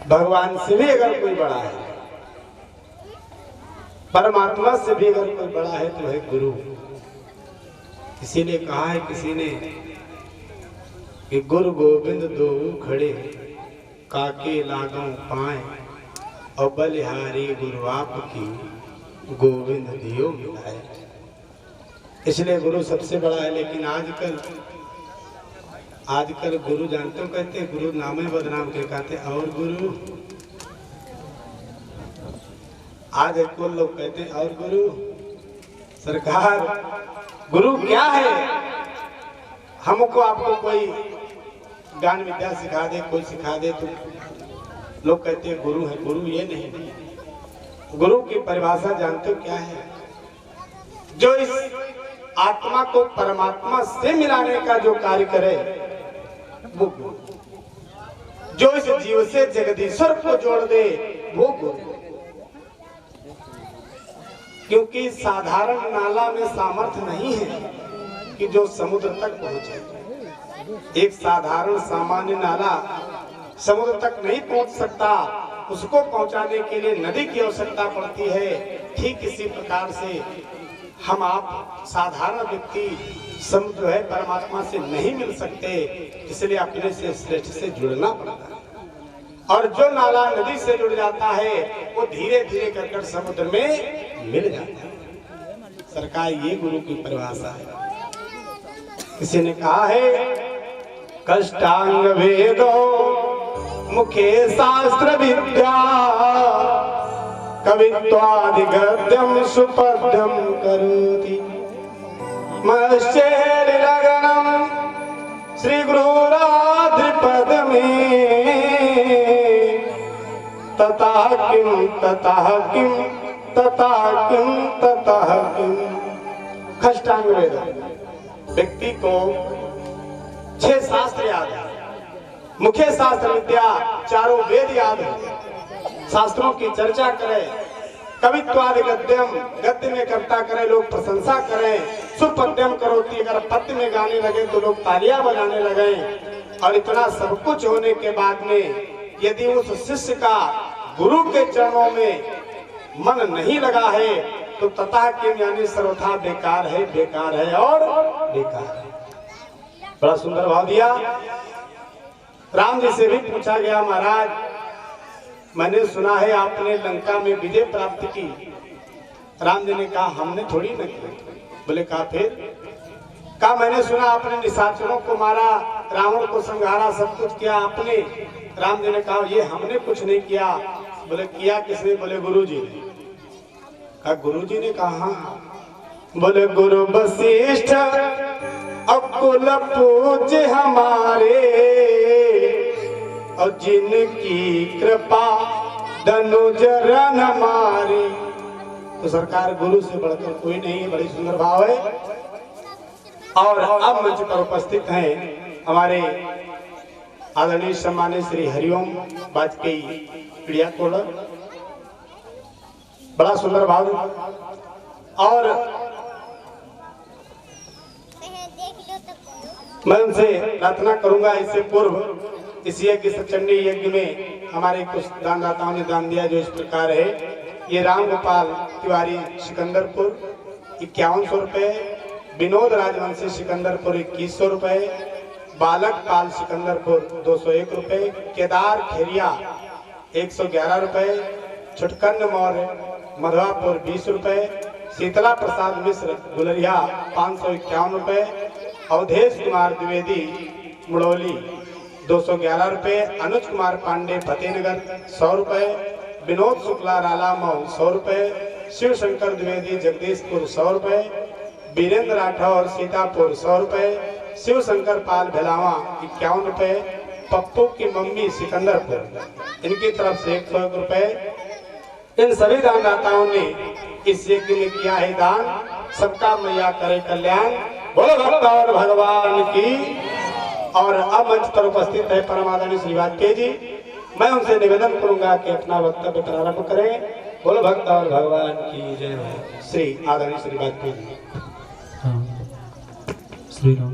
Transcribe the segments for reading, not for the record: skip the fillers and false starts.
भगवान से भी अगर कोई बड़ा है, परमात्मा से भी अगर कोई बड़ा है तो है गुरु। किसी ने कहा है, किसी ने कि गुरु गोविंद दो खड़े काके लागों पाए और बलिहारी गुरु आपकी गोविंद दियो मिलाए। इसलिए गुरु सबसे बड़ा है। लेकिन आजकल गुरु जानते हो, कहते हैं गुरु नाम ही बदनाम के कहते, और गुरु आज कुल लोग कहते हैं और गुरु। सरकार गुरु क्या है? हमको आपको कोई ज्ञान विद्या सिखा दे, कोई सिखा दे तो लोग कहते हैं गुरु है। गुरु ये नहीं। गुरु की परिभाषा जानते हो क्या है? जो इस आत्मा को परमात्मा से मिलाने का जो कार्य करे वो गुरु। जो इस जीव से जगदीश्वर को जोड़ दे वो गुरु। क्योंकि साधारण नाला में सामर्थ्य नहीं है कि जो समुद्र तक पहुंचे। एक साधारण सामान्य नाला समुद्र तक नहीं पहुंच सकता, उसको पहुंचाने के लिए नदी की आवश्यकता पड़ती है। ठीक इसी प्रकार से हम आप साधारण व्यक्ति समुद्र जो है परमात्मा से नहीं मिल सकते, इसलिए अपने से श्रेष्ठ से जुड़ना पड़ता है। और जो नाला नदी से जुड़ जाता है वो धीरे धीरे कर समुद्र में मिल जाता है। सरकार ये गुरु की परिभाषा है। किसी ने कहा है कष्टांग वेदो मुखे शास्त्र विद्या कवित्वादिगद्यम सुपद्यम करोति मश्चेरिलगनम श्री गुरुराधिपद में तथा किम तथा किम तथा किम तथा किम। कष्टांग वेद व्यक्ति को 6 शास्त्र याद है, मुख्य शास्त्र विद्या चारों वेद याद है, शास्त्रों की चर्चा करें, कवित्वादि गद्यम गद्य में कविता करें, लोग प्रशंसा करें, सुपद्यम करोति अगर पद्य में गाने लगे तो लोग तालियां बजाने लगे। और इतना सब कुछ होने के बाद में यदि उस शिष्य का गुरु के चरणों में मन नहीं लगा है तो तथा किम यानी सर्वथा बेकार है, बेकार है और बेकार है। बड़ा सुंदर भाव दिया। राम जी से भी पूछा गया, महाराज मैंने सुना है आपने लंका में विजय प्राप्त की। राम जी ने कहा हमने थोड़ी न की। बोले कहा फिर? कहा मैंने सुना आपने निशाचरों को मारा, रावण को संहारा, सब कुछ किया आपने। राम जी ने कहा ये हमने कुछ नहीं किया। बोले किया किसने? बोले गुरु जी ने। कहा गुरु जी ने कहा हाँ। बोले गुरु वशिष्ठ अकुल पूज्य हमारे और जिनकी कृपा धनुज रन हमारी। तो सरकार गुरु से बढ़कर कोई नहीं है। बड़ी सुंदर भाव है। और अब मंच पर उपस्थित हैं हमारे आदरणीय सम्मानित श्री हरिओम वाजपेयी प्रिया कोलर। बड़ा सुंदर भाव। और मैं उनसे प्रार्थना करूंगा इससे पूर्व इस यज्ञ सचंडी यज्ञ में हमारे कुछ दानदाताओं ने दान दिया जो इस प्रकार है। ये राम गोपाल तिवारी सिकंदरपुर 5100 रुपए, विनोद राजवंशी सिकंदरपुर 2100 रुपए, बालक पाल सिकंदरपुर 201 रुपए, केदार खेरिया 111 रुपए, छुटकंद मौर्य मधुआपुर 20 रुपए, शीतला प्रसाद मिश्र गुलरिया 551 रुपए, अवधेश कुमार द्विवेदी मुड़ौली 211 रुपए, अनुज कुमार पांडे फतेहनगर 100 रुपए, विनोद शुक्ला राला मऊ 100 रुपए, शिव शंकर द्विवेदी जगदीशपुर 100 रुपए, वीरेंद्र राठौर सीतापुर 100 रुपए, शिव शंकर पाल भेलावा 51 रुपए, पप्पू की मम्मी सिकंदरपुर इनकी तरफ से 101 रुपए। इन सभी दानदाताओं ने इस यज्ञ में किया है दान। सबका मैया करे कल्याण। बोलो भक्त और भगवान की। और अब मंच पर उपस्थित है परम आदरणीय श्री वाजपेयी जी। मैं उनसे निवेदन करूंगा कि अपना वक्तव्य प्रारंभ करें। बोलो भक्त और भगवान की जय हो। श्री आदरणीय श्री वाजपेयी जी। श्री राम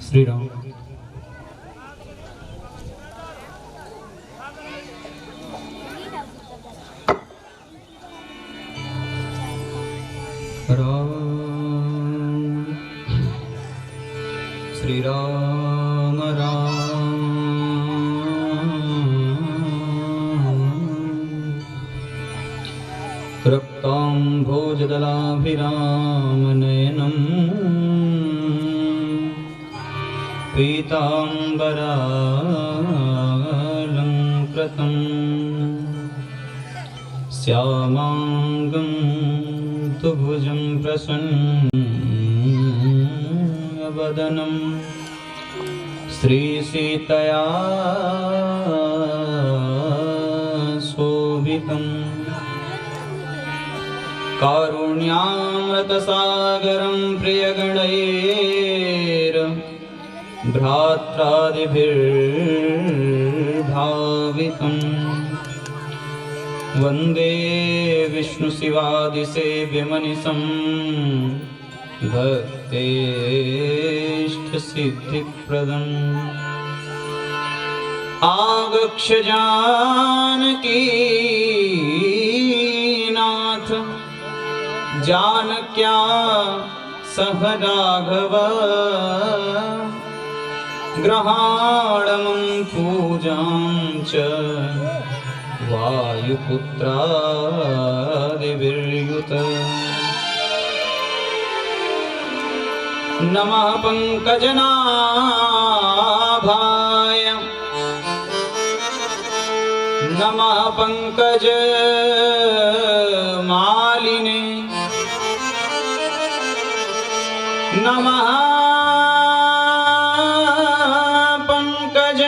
श्री राम। राम श्री राम राम रक्ताम्भोजदलाभिरामनयनं पीताम्बरालङ्कृतं श्यामाङ्गं तु भुजं प्रसन्नवदनं श्रीसीतया शोभितम् कारुण्यामृतसागरं प्रियगणैर् भ्रात्रादिभिर्भावितं वन्दे विष्णुशिवादिसेव्यमनिशं भक्तेष्टसिद्धिप्रदम् आगक्ष जानकीनाथ जानक्या सह राघव ग्रहाणमं पूजां च वायुपुत्रादिभिर्युत नमः पंकजनाभाय नमः पंकज मालिने नमः पंकज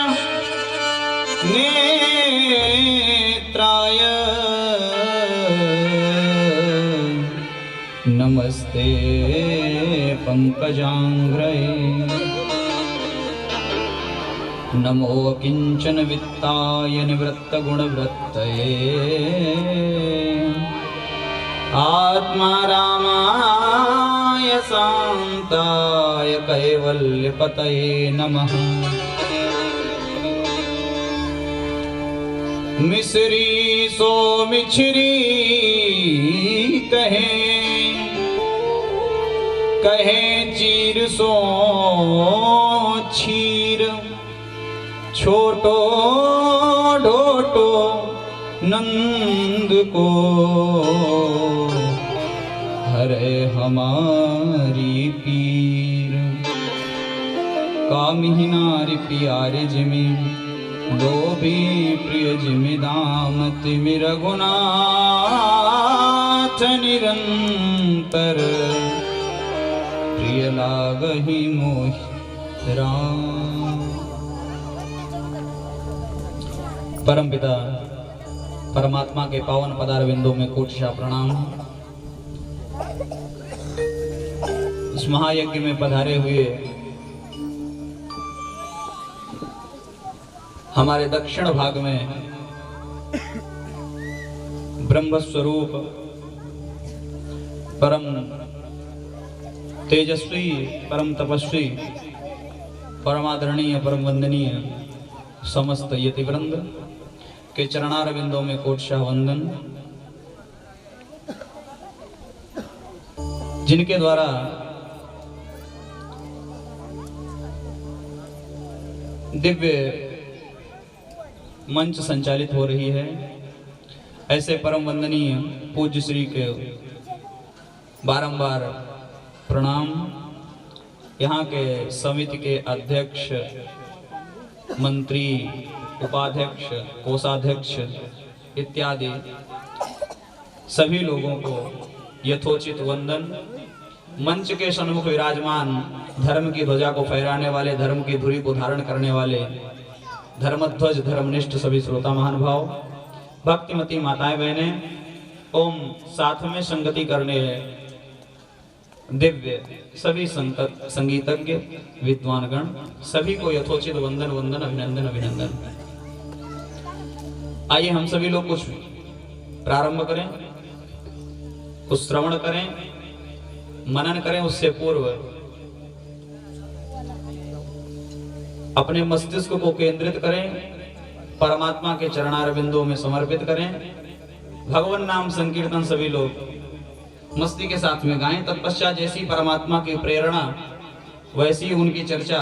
नेत्राय नमस्ते पंकजांग्रये नमो किंचन वित्ताय निवृत्तगुणवृत्तये आत्मा रामाय शान्ताय कैवल्यपतये नमः। मिश्री सो मिछरी कहे कहे चीर सो छीर छोटो ढोटो नंद को हरे हमारी पीर कामिही नारी प्यारे जिमि लोभी प्रिय जिमि दाम तिमि रघुनाथ निरंतर प्रिय लागहि मोहि राम। परमपिता परमात्मा के पावन पदार बिंदु में कोटिशा प्रणाम। इस महायज्ञ में पधारे हुए हमारे दक्षिण भाग में ब्रह्म स्वरूप परम तेजस्वी परम तपस्वी परमादरणीय परम वंदनीय समस्त यतिवृंद के चरणार बिंदों में कोटिशा वंदन। जिनके द्वारा दिव्य मंच संचालित हो रही है, ऐसे परम वंदनीय पूज्य श्री के बारंबार प्रणाम। यहाँ के समिति के अध्यक्ष, मंत्री, उपाध्यक्ष, कोषाध्यक्ष इत्यादि सभी लोगों को यथोचित वंदन। मंच के सन्मुख विराजमान धर्म की ध्वजा को फहराने वाले, धर्म की धुरी को धारण करने वाले धर्मध्वज धर्मनिष्ठ सभी श्रोता महानुभाव, भक्तिमती माताएं बहनें, ओम साथ में संगति करने दिव्य सभी संगीतज्ञ विद्वानगण सभी को यथोचित वंदन वंदन अभिनंदन अभिनंदन। आइए हम सभी लोग कुछ प्रारंभ करें, कुछ श्रवण करें, मनन करें। उससे पूर्व अपने मस्तिष्क को केंद्रित करें, परमात्मा के चरणार बिंदुओं में समर्पित करें। भगवान नाम संकीर्तन सभी लोग मस्ती के साथ में गाएं। तत्पश्चात जैसी परमात्मा की प्रेरणा वैसी उनकी चर्चा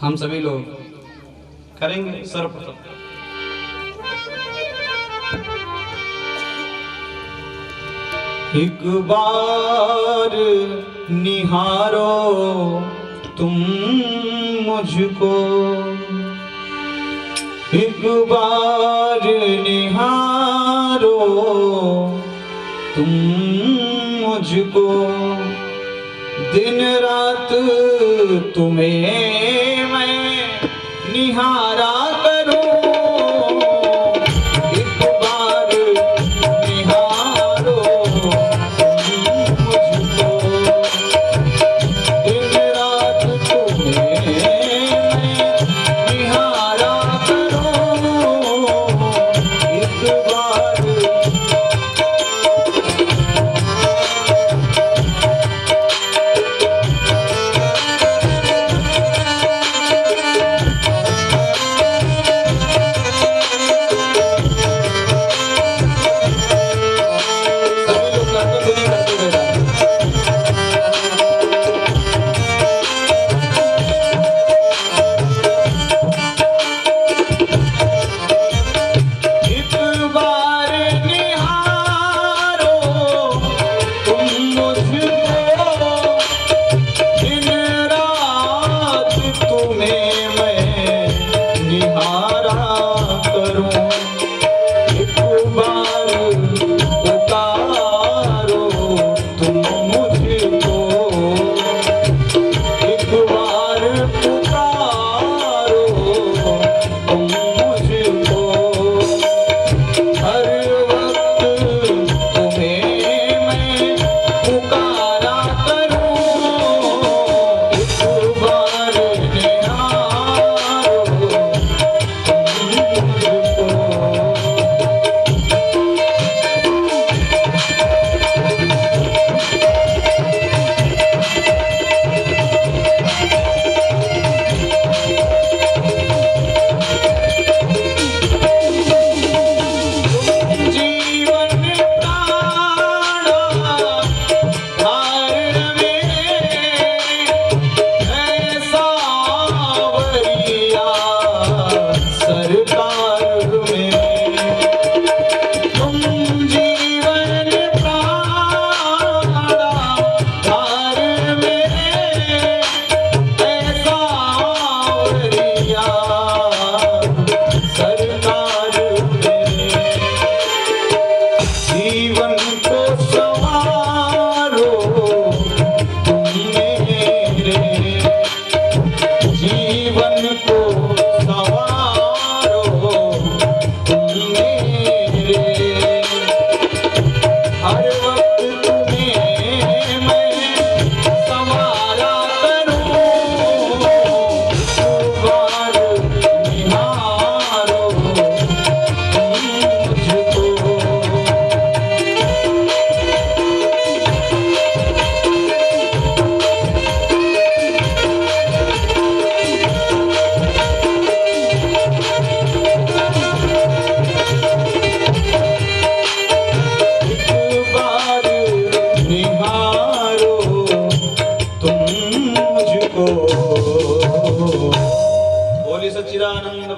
हम सभी लोग करेंगे। सर्वप्रथम एक बार निहारो तुम मुझको, एक बार निहारो तुम मुझको, दिन रात तुम्हें मैं निहारा करूं। एक बार निहारो तुम मुझको, दिन रात तुम्हें मैं निहारा करूं। एक बार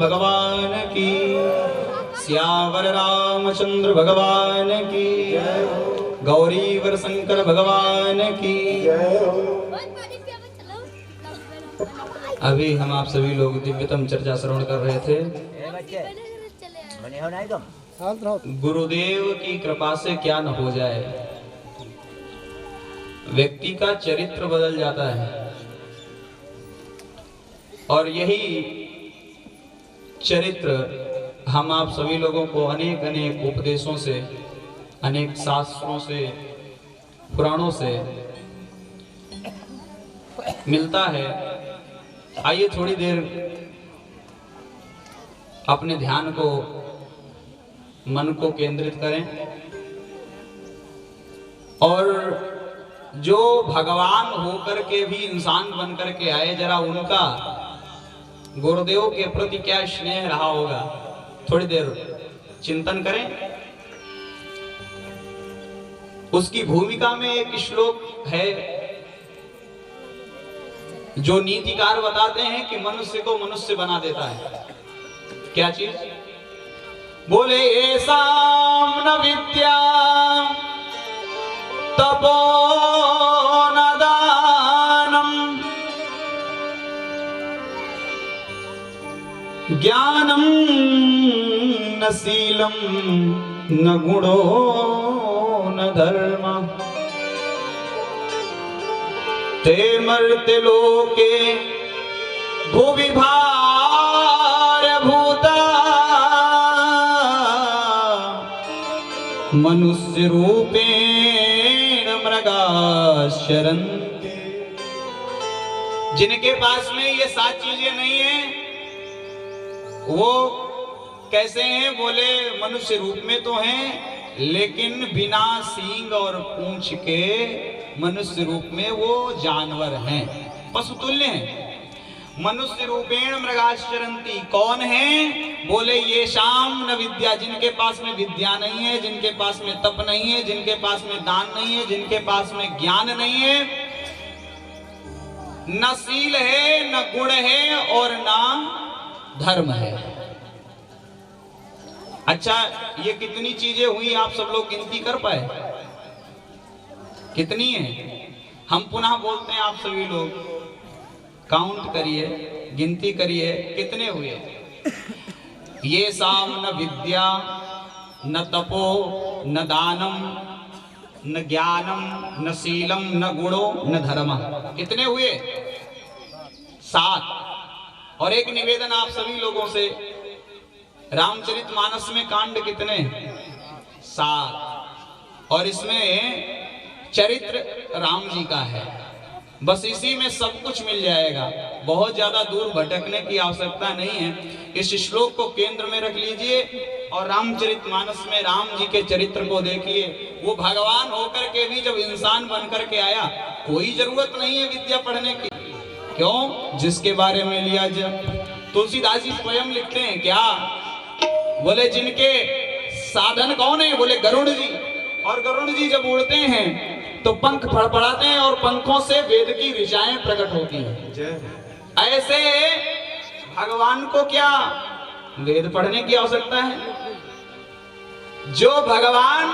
भगवान की, श्यावर रामचंद्र भगवान की, गौरीवर शंकर भगवान की। अभी हम आप सभी लोग दिव्यतम चर्चा श्रवण कर रहे थे। गुरुदेव की कृपा से क्या न हो जाए, व्यक्ति का चरित्र बदल जाता है। और यही चरित्र हम आप सभी लोगों को अनेक अनेक उपदेशों से, अनेक शास्त्रों से, पुराणों से मिलता है। आइए थोड़ी देर अपने ध्यान को, मन को केंद्रित करें और जो भगवान होकर के भी इंसान बन करके आए, जरा उनका गुरुदेव के प्रति क्या स्नेह रहा होगा, थोड़ी देर चिंतन करें। उसकी भूमिका में एक श्लोक है जो नीतिकार बताते हैं कि मनुष्य को मनुष्य बना देता है। क्या चीज? बोले येषां न विद्या तपो न दानम ज्ञानम न शीलम न गुणो न धर्म ते मर्त्य लोके भुवि भारभूता मनुष्य रूपेण मृगाश्चरन्ति। जिनके पास में ये 7 चीजें नहीं है वो कैसे हैं? बोले मनुष्य रूप में तो हैं लेकिन बिना सींग और पूंछ के मनुष्य रूप में वो जानवर हैं, पशुतुल्य हैं। मनुष्य रूपेण मृगाश्चरन्ति कौन है? बोले ये शाम न विद्या, जिनके पास में विद्या नहीं है, जिनके पास में तप नहीं है, जिनके पास में दान नहीं है, जिनके पास में ज्ञान नहीं है, न शील है, न गुण है और न धर्म है। अच्छा, ये कितनी चीजें हुई आप सब लोग गिनती कर पाए? कितनी है? हम पुनः बोलते हैं, आप सभी लोग काउंट करिए, गिनती करिए, कितने हुए? ये शाम न विद्या न तपो न दानम न ज्ञानम न शीलम न गुणो न धर्म। कितने हुए? 7। और एक निवेदन आप सभी लोगों से, रामचरितमानस में कांड कितने? 7। और इसमें चरित्र राम जी का है। बस इसी में सब कुछ मिल जाएगा, बहुत ज्यादा दूर भटकने की आवश्यकता नहीं है। इस श्लोक को केंद्र में रख लीजिए और रामचरितमानस में राम जी के चरित्र को देखिए। वो भगवान होकर के भी जब इंसान बन करके आया, कोई जरूरत नहीं है विद्या पढ़ने की। क्यों? जिसके बारे में लिया जाए, तुलसीदास जी स्वयं लिखते हैं क्या? बोले जिनके साधन कौन है? बोले गरुड़ जी। और गरुड़ जी जब उड़ते हैं तो पंख फड़फड़ाते हैं और पंखों से वेद की ऋचाएं प्रकट होती हैं। ऐसे भगवान को क्या वेद पढ़ने की आवश्यकता है? जो भगवान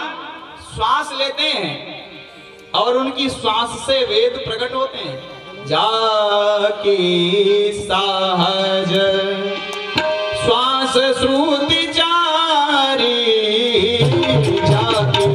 श्वास लेते हैं और उनकी श्वास से वेद प्रकट होते हैं। जाकी सहज श्वास श्रुति चारी जाकी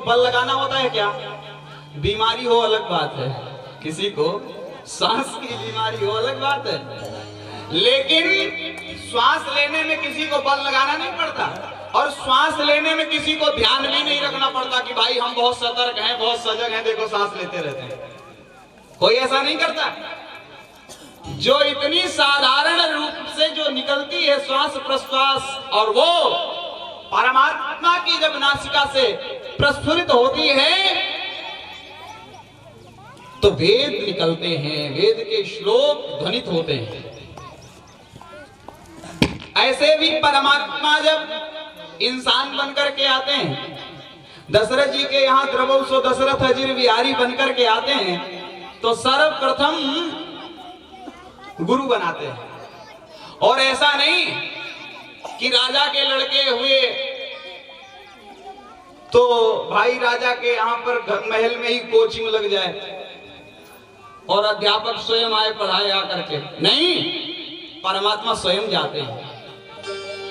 बल लगाना होता है क्या? बीमारी हो अलग बात है, किसी को सांस की बीमारी हो अलग बात है, लेकिन श्वास लेने में किसी को बल लगाना नहीं पड़ता। और श्वास लेने में किसी को ध्यान भी नहीं रखना पड़ता कि भाई हम बहुत सतर्क हैं, बहुत सजग हैं, देखो सांस लेते रहते हैं। कोई ऐसा नहीं करता। जो इतनी साधारण रूप से जो निकलती है श्वास प्रश्वास, और वो परमात्मा की जब नासिका से प्रस्फुरित होती है तो वेद निकलते हैं, वेद के श्लोक ध्वनित होते हैं। ऐसे भी परमात्मा जब इंसान बनकर के आते हैं, दशरथ जी के यहाँ द्रवसो दशरथ अजीर बिहारी बनकर के आते हैं, तो सर्वप्रथम गुरु बनाते हैं। और ऐसा नहीं कि राजा के लड़के हुए तो भाई राजा के यहाँ पर घर महल में ही कोचिंग लग जाए और अध्यापक स्वयं आए पढ़ाए आकर के, नहीं, परमात्मा स्वयं जाते हैं।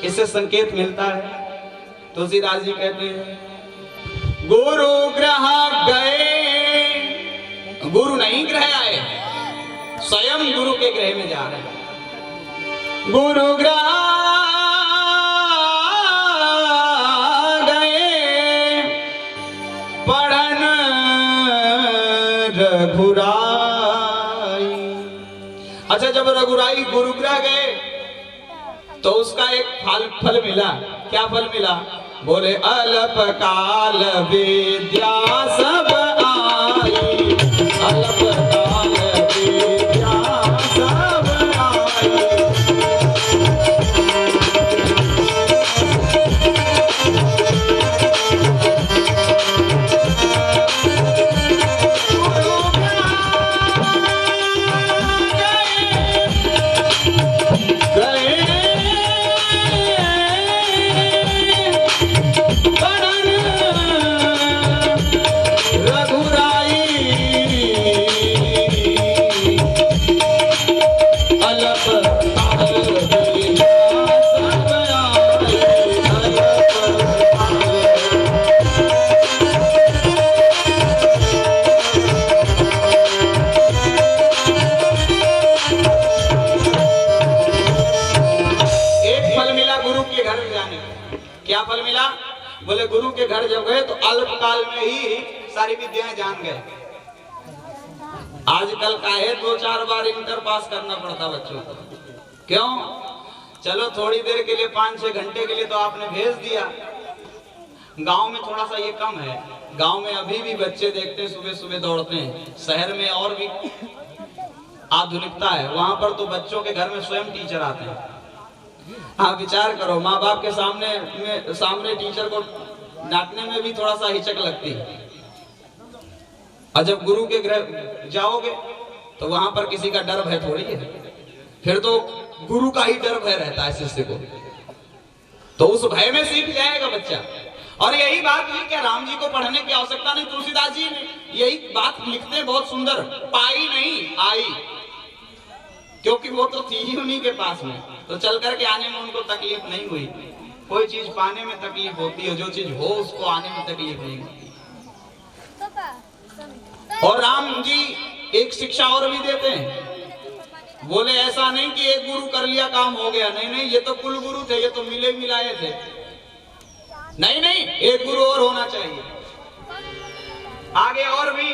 इससे संकेत मिलता है। तुलसीदास जी कहते हैं गुरु ग्रह गए, गुरु नहीं ग्रह आए, स्वयं गुरु के ग्रह में जा रहे हैं। गुरु ग्रह गए पढ़न रघुराई। अच्छा, जब रघुराई गुरुग्रह गए तो उसका एक फल मिला। क्या फल मिला? बोले अल्प काल विद्या सब आई, अल्प काल विद्या सब आई। क्या फल मिला? बोले गुरु के घर जब गए तो अल्प काल में ही सारी विद्याएं जान गए। आजकल का है 2-4 बार इंटर पास करना पड़ता बच्चों को। क्यों? चलो थोड़ी देर के लिए 5-6 घंटे के लिए तो आपने भेज दिया। गांव में थोड़ा सा ये कम है। गांव में अभी भी बच्चे देखते हैं सुबह सुबह दौड़ते हैं। शहर में और भी आधुनिकता है, वहां पर तो बच्चों के घर में स्वयं टीचर आते हैं। हाँ, विचार करो, माँ बाप के सामने टीचर को डांटने में भी थोड़ा सा हिचक लगती है। और जब गुरु के घर जाओगे तो वहां पर किसी का डर भय थोड़ी है, फिर तो गुरु का ही डर भय रहता है शिष्य को। तो उस भय में सीख जाएगा बच्चा। और यही बात हुई कि राम जी को पढ़ने की आवश्यकता नहीं। तुलसीदास जी यही बात लिखते हैं बहुत सुंदर, पाई नहीं आई, क्योंकि वो तो थी ही उन्हीं के पास में, तो चल करके आने में उनको तकलीफ नहीं हुई। कोई चीज पाने में तकलीफ होती है, जो चीज हो उसको आने में तकलीफ नहीं होती। और राम जी एक शिक्षा और भी देते हैं। बोले ऐसा नहीं कि एक गुरु कर लिया काम हो गया, नहीं नहीं, ये तो कुल गुरु थे, ये तो मिले मिलाए थे, नहीं नहीं, एक गुरु और होना चाहिए। आगे और भी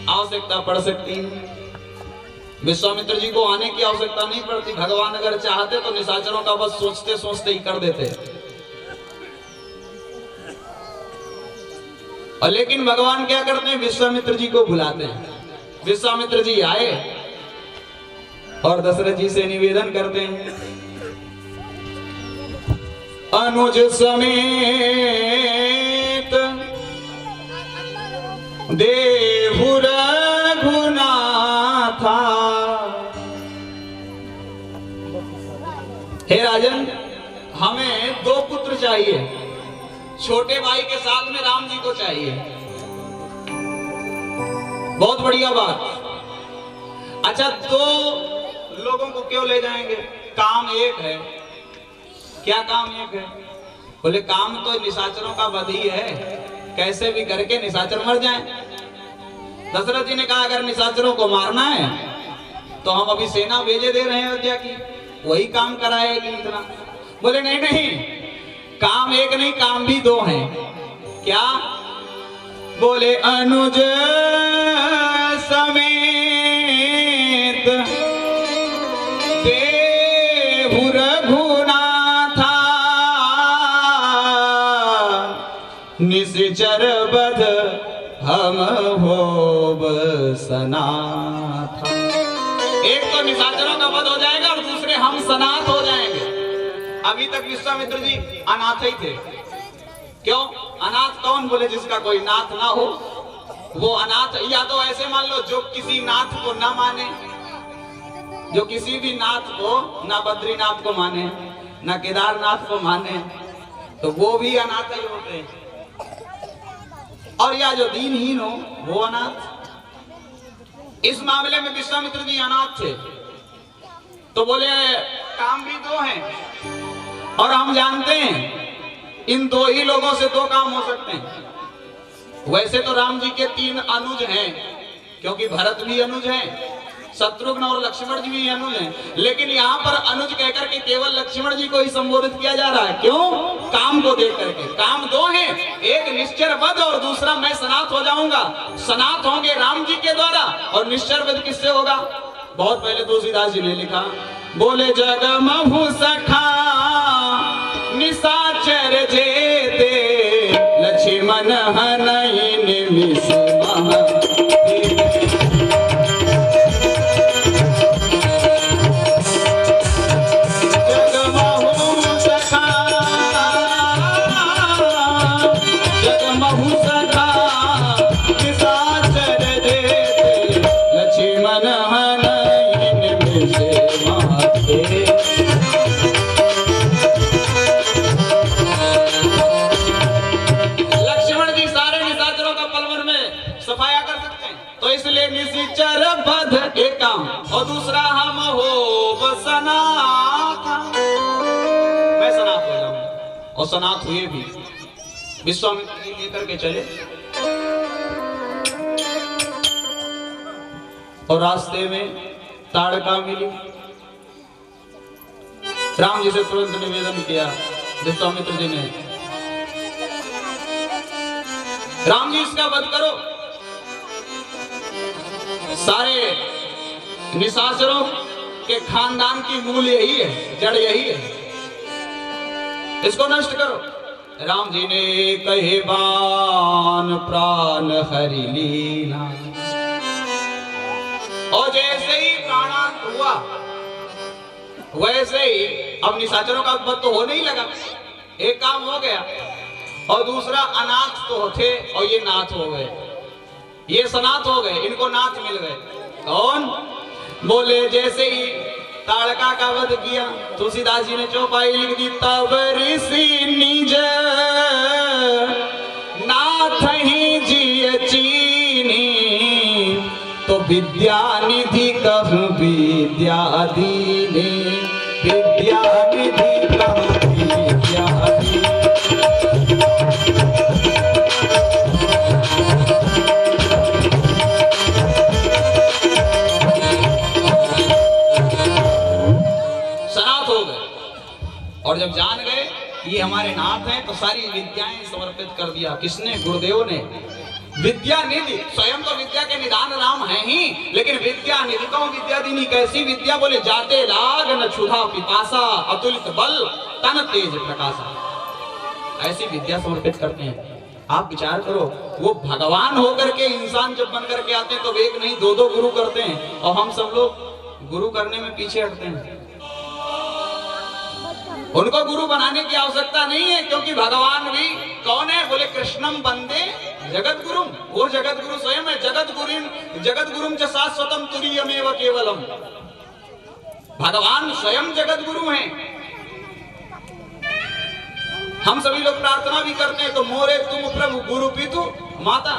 आवश्यकता पड़ सकती है। विश्वामित्र जी को आने की आवश्यकता नहीं पड़ती। भगवान अगर चाहते तो निशाचरों का बस सोचते सोचते ही कर देते। और लेकिन भगवान क्या करते हैं? विश्वामित्र जी को बुलाते हैं। विश्वामित्र जी आए और दशरथ जी से निवेदन करते हैं, अनुज समेत देहु रघुनाथा। हे राजन, हमें 2 पुत्र चाहिए। छोटे भाई के साथ में राम जी को चाहिए। बहुत बढ़िया बात। अच्छा, 2 लोगों को क्यों ले जाएंगे? काम एक है। क्या काम एक है? बोले काम तो निशाचरों का वध ही है, कैसे भी करके निशाचर मर जाएं। दशरथ जी ने कहा अगर निशाचरों को मारना है तो हम अभी सेना भेजे दे रहे हैं अयोध्या की, वही काम कराएगी इतना। बोले नहीं नहीं, काम एक नहीं, काम भी 2 हैं। क्या? बोले अनुज समेत देहु रघुनाथा, निश्चर बध हम होब सनाथा। एक तो निशाचरों का वध हो जाएगा और दूसरे हम सनाथ हो जाएंगे। अभी तक विश्वामित्र जी अनाथ ही थे। क्यों अनाथ? कौन बोले जिसका कोई नाथ ना हो वो अनाथ। या तो ऐसे मान लो जो किसी नाथ को ना माने, जो किसी भी नाथ को, ना बद्रीनाथ को माने ना केदारनाथ को माने, तो वो भी अनाथ ही होते हैं। और या जो दीनहीन हो वो अनाथ। इस मामले में विश्वामित्र जी अनाथ थे। तो बोले काम भी दो हैं और हम जानते हैं इन दो ही लोगों से दो काम हो सकते हैं। वैसे तो राम जी के 3 अनुज हैं, क्योंकि भरत भी अनुज हैं, शत्रुघ्न और लक्ष्मण जी भी अनुज हैं, लेकिन यहाँ पर अनुज कहकर के केवल लक्ष्मण जी को ही संबोधित किया जा रहा है। क्यों? काम को देख करके। काम दो हैं, एक निश्चर वध और दूसरा मैं सनाथ हो जाऊंगा। सनाथ होंगे राम जी के द्वारा और निश्चर वध किससे होगा? बहुत पहले तुलसीदास जी ने लिखा, बोले जगमहु सखा निशाचर जेते लक्ष्मण हनहि निमिष महा। एक काम और दूसरा हम हो सनाथ, मैं सनाथ हो जाऊं। और सनाथ हुए भी। विश्वामित्र जी लेकर के चले और रास्ते में ताड़का मिली। राम जी से तुरंत निवेदन किया विश्वामित्र जी ने, राम जी इसका वध करो। सारे निशाचरों के खानदान की मूल यही है, जड़ यही है, इसको नष्ट करो। राम जी ने कहे बाण प्राण हरि लीना। और जैसे ही प्राणांत हुआ वैसे ही अब निशाचरों का वध तो होने ही लगा। एक काम हो गया और दूसरा अनाथ तो थे और ये नाथ हो गए, ये सनाथ हो गए, इनको नाथ मिल गए। कौन? बोले जैसे ही ताड़का का वध किया, तुलसीदास जी ने चौपाई लिख दी, तब ऋषि निज नाथ ही जिय चीनी। तो विद्या निधि कहूं विद्या दीने, विद्या निधि कहूं विद्या दीने। और जब जान गए ये हमारे नाथ हैं तो सारी विद्याएं समर्पित कर दिया। किसने? गुरुदेव ने। विद्या निधि, स्वयं तो विद्या के निदान राम है ही, लेकिन विद्या निधि को विद्या दीनी। कैसी विद्या? बोले जाते लाग न क्षुधा पिपासा, अतुलित बल तन तेज प्रकाशा। ऐसी विद्या समर्पित करते हैं। आप विचार करो, वो भगवान होकर के इंसान जब बन करके आते हैं तो एक नहीं 2-2 गुरु करते हैं, और हम सब लोग गुरु करने में पीछे हटते हैं। उनको गुरु बनाने की आवश्यकता नहीं है, क्योंकि भगवान भी कौन है? बोले कृष्णम वंदे जगत गुरुम। वो जगत गुरु स्वयं है। जगत गुरुम च शाश्वतम तुरीयमेव केवलम। भगवान स्वयं जगत गुरु हैं। हम सभी लोग प्रार्थना भी करते हैं तो मोरे तुम प्रभु गुरु पितु माता।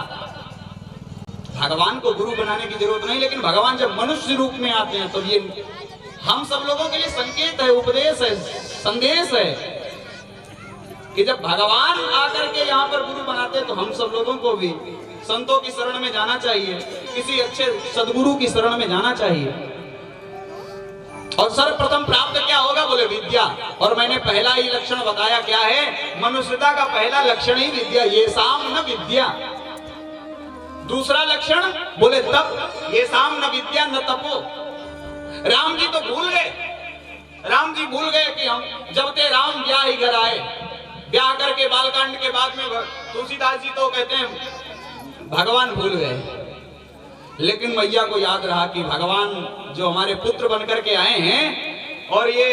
भगवान को गुरु बनाने की जरूरत नहीं, लेकिन भगवान जब मनुष्य रूप में आते हैं तो ये हम सब लोगों के लिए संकेत है, उपदेश है, संदेश है कि जब भगवान आकर के यहाँ पर गुरु बनाते हैं तो हम सब लोगों को भी संतों की शरण में जाना चाहिए, किसी अच्छे सदगुरु की शरण में जाना चाहिए। और सर्वप्रथम प्राप्त क्या होगा? बोले विद्या। और मैंने पहला ही लक्षण बताया क्या है? मनुष्यता का पहला लक्षण ही विद्या। ये साम न विद्या। दूसरा लक्षण बोले तप। ये साम न विद्या न तपो। राम जी तो भूल गए, राम जी भूल गए कि हम जब ते राम ब्याह ही घर आए। ब्याह करके बालकांड के बाद में तुलसीदास जी तो कहते हैं भगवान भूल गए, लेकिन मैया को याद रहा कि भगवान जो हमारे पुत्र बनकर के आए हैं और ये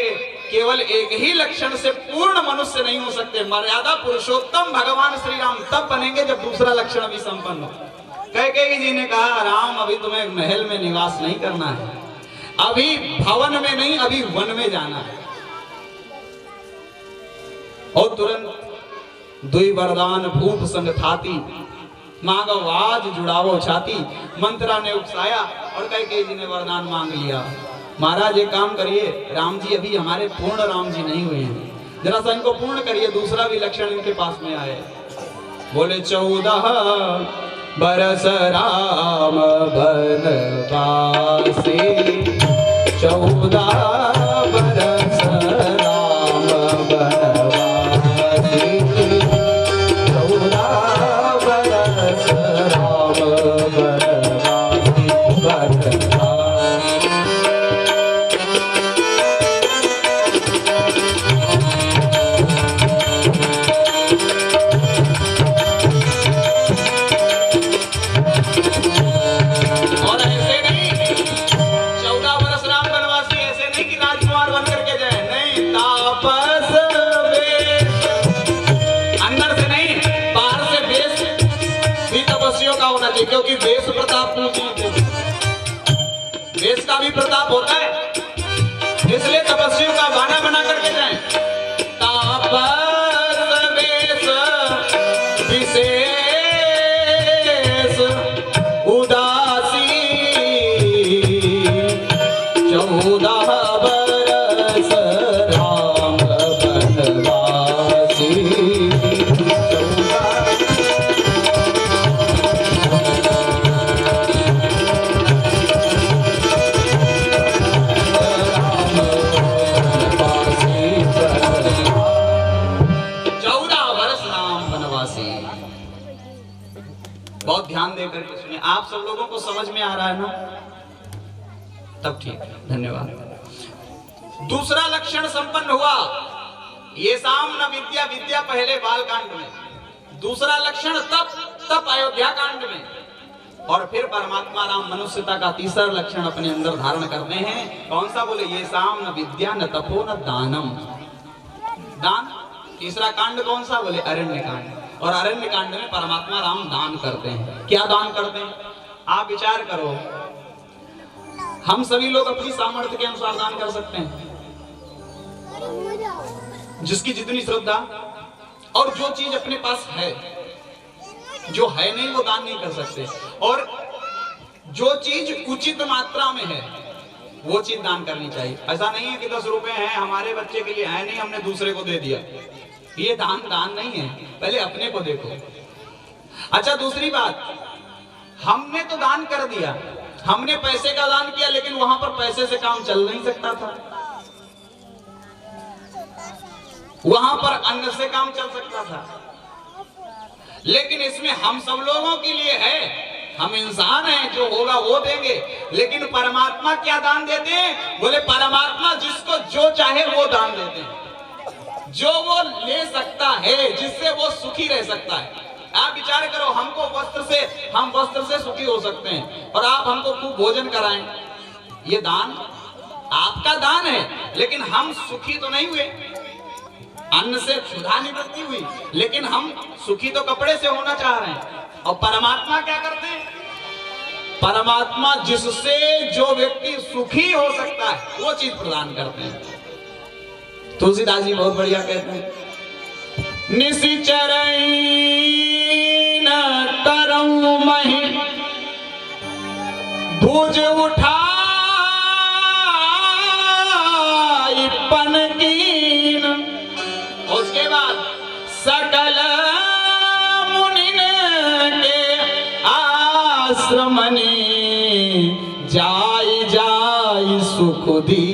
केवल एक ही लक्षण से पूर्ण मनुष्य नहीं हो सकते। मर्यादा पुरुषोत्तम भगवान श्री राम तब बनेंगे जब दूसरा लक्षण भी संपन्न हो। कैकेयी जी ने कहा, राम अभी तुम्हें महल में निवास नहीं करना है, अभी भवन में नहीं, अभी वन में जाना है। और तुरंत दुई वरदान भूप संग थाती, मांगो आज जुड़ावो छाती। मंत्रा ने उकसाया और कैकेयी जी ने वरदान मांग लिया। महाराज एक काम करिए, राम जी अभी हमारे पूर्ण राम जी नहीं हुए हैं, जरा सा इनको पूर्ण करिए, दूसरा भी लक्षण इनके पास में आए। बोले 14 बरस राम बनवासी, 14 बरस राम बनवासी, 14 बरस राम बनवासी। क्योंकि देश प्रताप देश का भी प्रताप होता है, इसलिए तपस्वियों का गाना बना करके जाएं। तापस वेश विशेष उदासी, 14 बरस राम बनवासी। बहुत ध्यान देकर के सुनिए, आप सब लोगों को समझ में आ रहा है ना? तब ठीक है, धन्यवाद। दूसरा लक्षण संपन्न हुआ, ये साम न विद्या, विद्या पहले बाल कांड में, दूसरा लक्षण तप अयोध्या कांड में, और फिर परमात्मा राम मनुष्यता का तीसरा लक्षण अपने अंदर धारण करते हैं। कौन सा? बोले ये साम न विद्या न तपो न दानम। दान तीसरा कांड कौन सा? बोले अरण्य कांड। और अरण्य कांड में परमात्मा राम दान करते हैं। क्या दान करते हैं? आप विचार करो, हम सभी लोग अपनी सामर्थ्य के अनुसार दान कर सकते हैं, जिसकी जितनी श्रद्धा, और जो चीज अपने पास है, जो है नहीं वो दान नहीं कर सकते, और जो चीज उचित मात्रा में है वो चीज दान करनी चाहिए। ऐसा नहीं है कि 10 रुपए हैं हमारे बच्चे के लिए, है नहीं, हमने दूसरे को दे दिया, ये दान नहीं है। पहले अपने को देखो। अच्छा, दूसरी बात, हमने तो दान कर दिया, हमने पैसे का दान किया, लेकिन वहां पर पैसे से काम चल नहीं सकता था, वहां पर अन्न से काम चल सकता था, लेकिन इसमें हम सब लोगों के लिए है, हम इंसान हैं, जो होगा वो देंगे। लेकिन परमात्मा क्या दान देते हैं? बोले परमात्मा जिसको जो चाहे वो दान देते हैं, जो वो ले सकता है, जिससे वो सुखी रह सकता है। आप विचार करो, हमको हम वस्त्र से सुखी हो सकते हैं, और आप हमको खूब भोजन कराएं, ये दान आपका दान है, लेकिन हम सुखी तो नहीं हुए, अन्न से क्षुधा निवृत्ति हुई, लेकिन हम सुखी तो कपड़े से होना चाह रहे हैं। और परमात्मा क्या करते हैं? परमात्मा जिससे जो व्यक्ति सुखी हो सकता है वो चीज प्रदान करते हैं। तुलसीदास जी बहुत बढ़िया कहते हैं, निशिचरैन करऊं महि भुज उठाई पनकीन। उसके बाद सकल मुनिन के आश्रमनि जाई जाई सुख दी।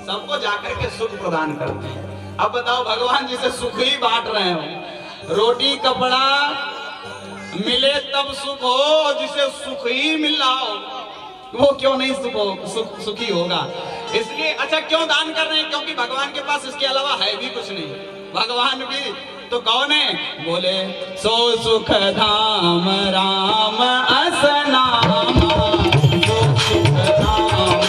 सबको जाकर के सुख प्रदान करते हैं। अब बताओ, भगवान जिसे सुख ही बांट रहे हो, रोटी कपड़ा मिले तब सुख हो, जिसे सुख ही मिल रहा हो वो क्यों नहीं सुखी होगा? इसलिए अच्छा क्यों दान कर रहे हैं? क्योंकि भगवान के पास इसके अलावा है भी कुछ नहीं। भगवान भी तो कौन है? बोले सो सुख धाम राम असनाम, सो सुख धाम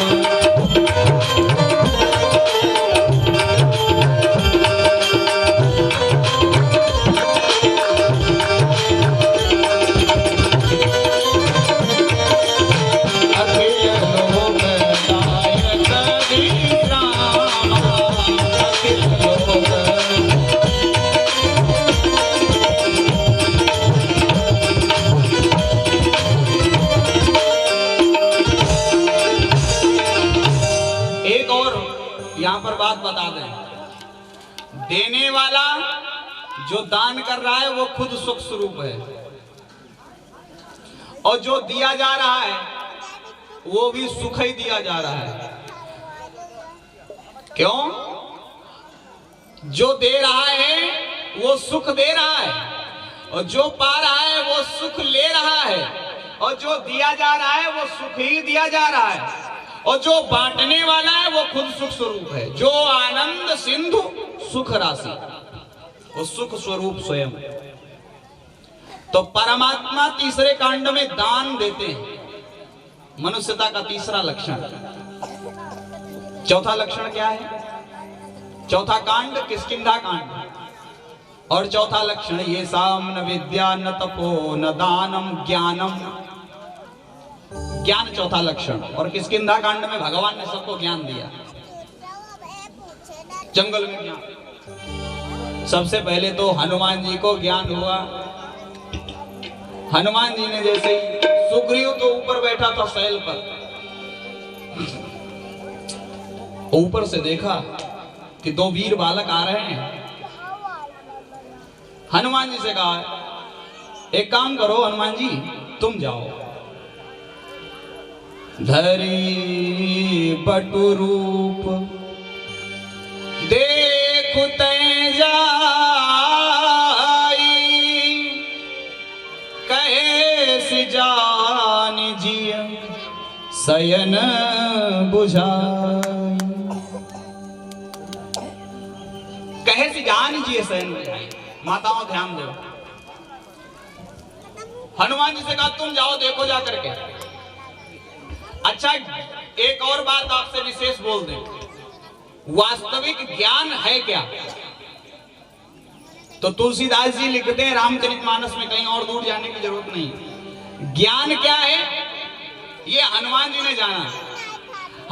यहां पर बात बता दें, देने वाला जो दान कर रहा है वो खुद सुख स्वरूप है, और जो दिया जा रहा है वो भी सुख ही दिया जा रहा है। क्यों? जो दे रहा है वो सुख दे रहा है, और जो पा रहा है वो सुख ले रहा है, और जो दिया जा रहा है वो सुख ही दिया जा रहा है, और जो बांटने वाला है वो खुद सुख स्वरूप है। जो आनंद सिंधु सुख राशि, वो सुख स्वरूप स्वयं। तो परमात्मा तीसरे कांड में दान देते हैं, मनुष्यता का तीसरा लक्षण। चौथा लक्षण क्या है? चौथा कांड किष्किंधा कांड, और चौथा लक्षण ये साम न विद्या न तपो न दानम ज्ञानम, ज्ञान चौथा लक्षण। और किष्किंधा कांड में भगवान ने सबको ज्ञान दिया, जंगल में ज्ञान। सबसे पहले तो हनुमान जी को ज्ञान हुआ। हनुमान जी ने जैसे ही, सुग्रीव तो ऊपर बैठा था सैल पर, ऊपर से देखा कि दो वीर बालक आ रहे हैं। हनुमान जी से कहा, एक काम करो हनुमान जी, तुम जाओ, धरी बटु रूप देखुते जाई, कहे सिजान जिय सयन बुझाई। कहे सिजान जिय सयन बुझाई। माताओं ध्यान दो, हनुमान जी से कहा तुम जाओ, देखो जा करके। अच्छा, एक और बात आपसे विशेष बोल दें, वास्तविक ज्ञान है क्या? तो तुलसीदास जी लिखते हैं रामचरितमानस में, कहीं और दूर जाने की जरूरत नहीं। ज्ञान क्या है ये हनुमान जी ने जाना।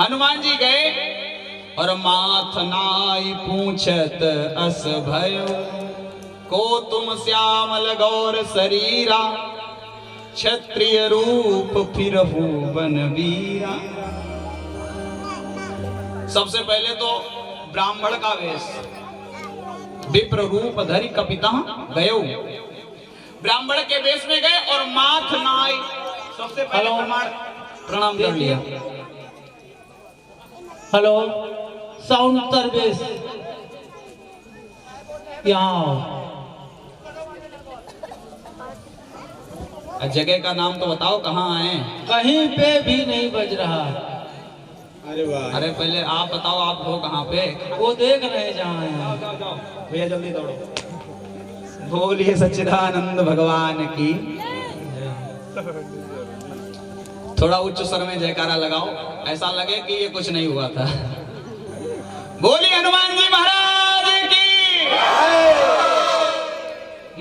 हनुमान जी गए और माथ नाई पूछत अस भयो, को तुम श्यामल गौर शरीरा, क्षत्रिय रूप फिरहु बनवीरा। सबसे पहले तो ब्राह्मण का वेश, विप्र रूप धरि कपितः गयो। ब्राह्मण के वेश में गए और माथ नाई, सबसे पहले प्रणाम कर लिया। हेलो, साउंड सर्विस, यहाँ जगह का नाम तो बताओ, कहाँ आए? कहीं पे भी नहीं बज रहा। अरे वाह, अरे पहले आप बताओ, आप हो कहाँ पे? वो देख रहे जहाँ हैं। भैया जल्दी दौड़ो। बोलिए सच्चिदानंद भगवान की। थोड़ा उच्च स्वर में जयकारा लगाओ, ऐसा लगे कि ये कुछ नहीं हुआ था। बोलिए हनुमान जी महाराज की।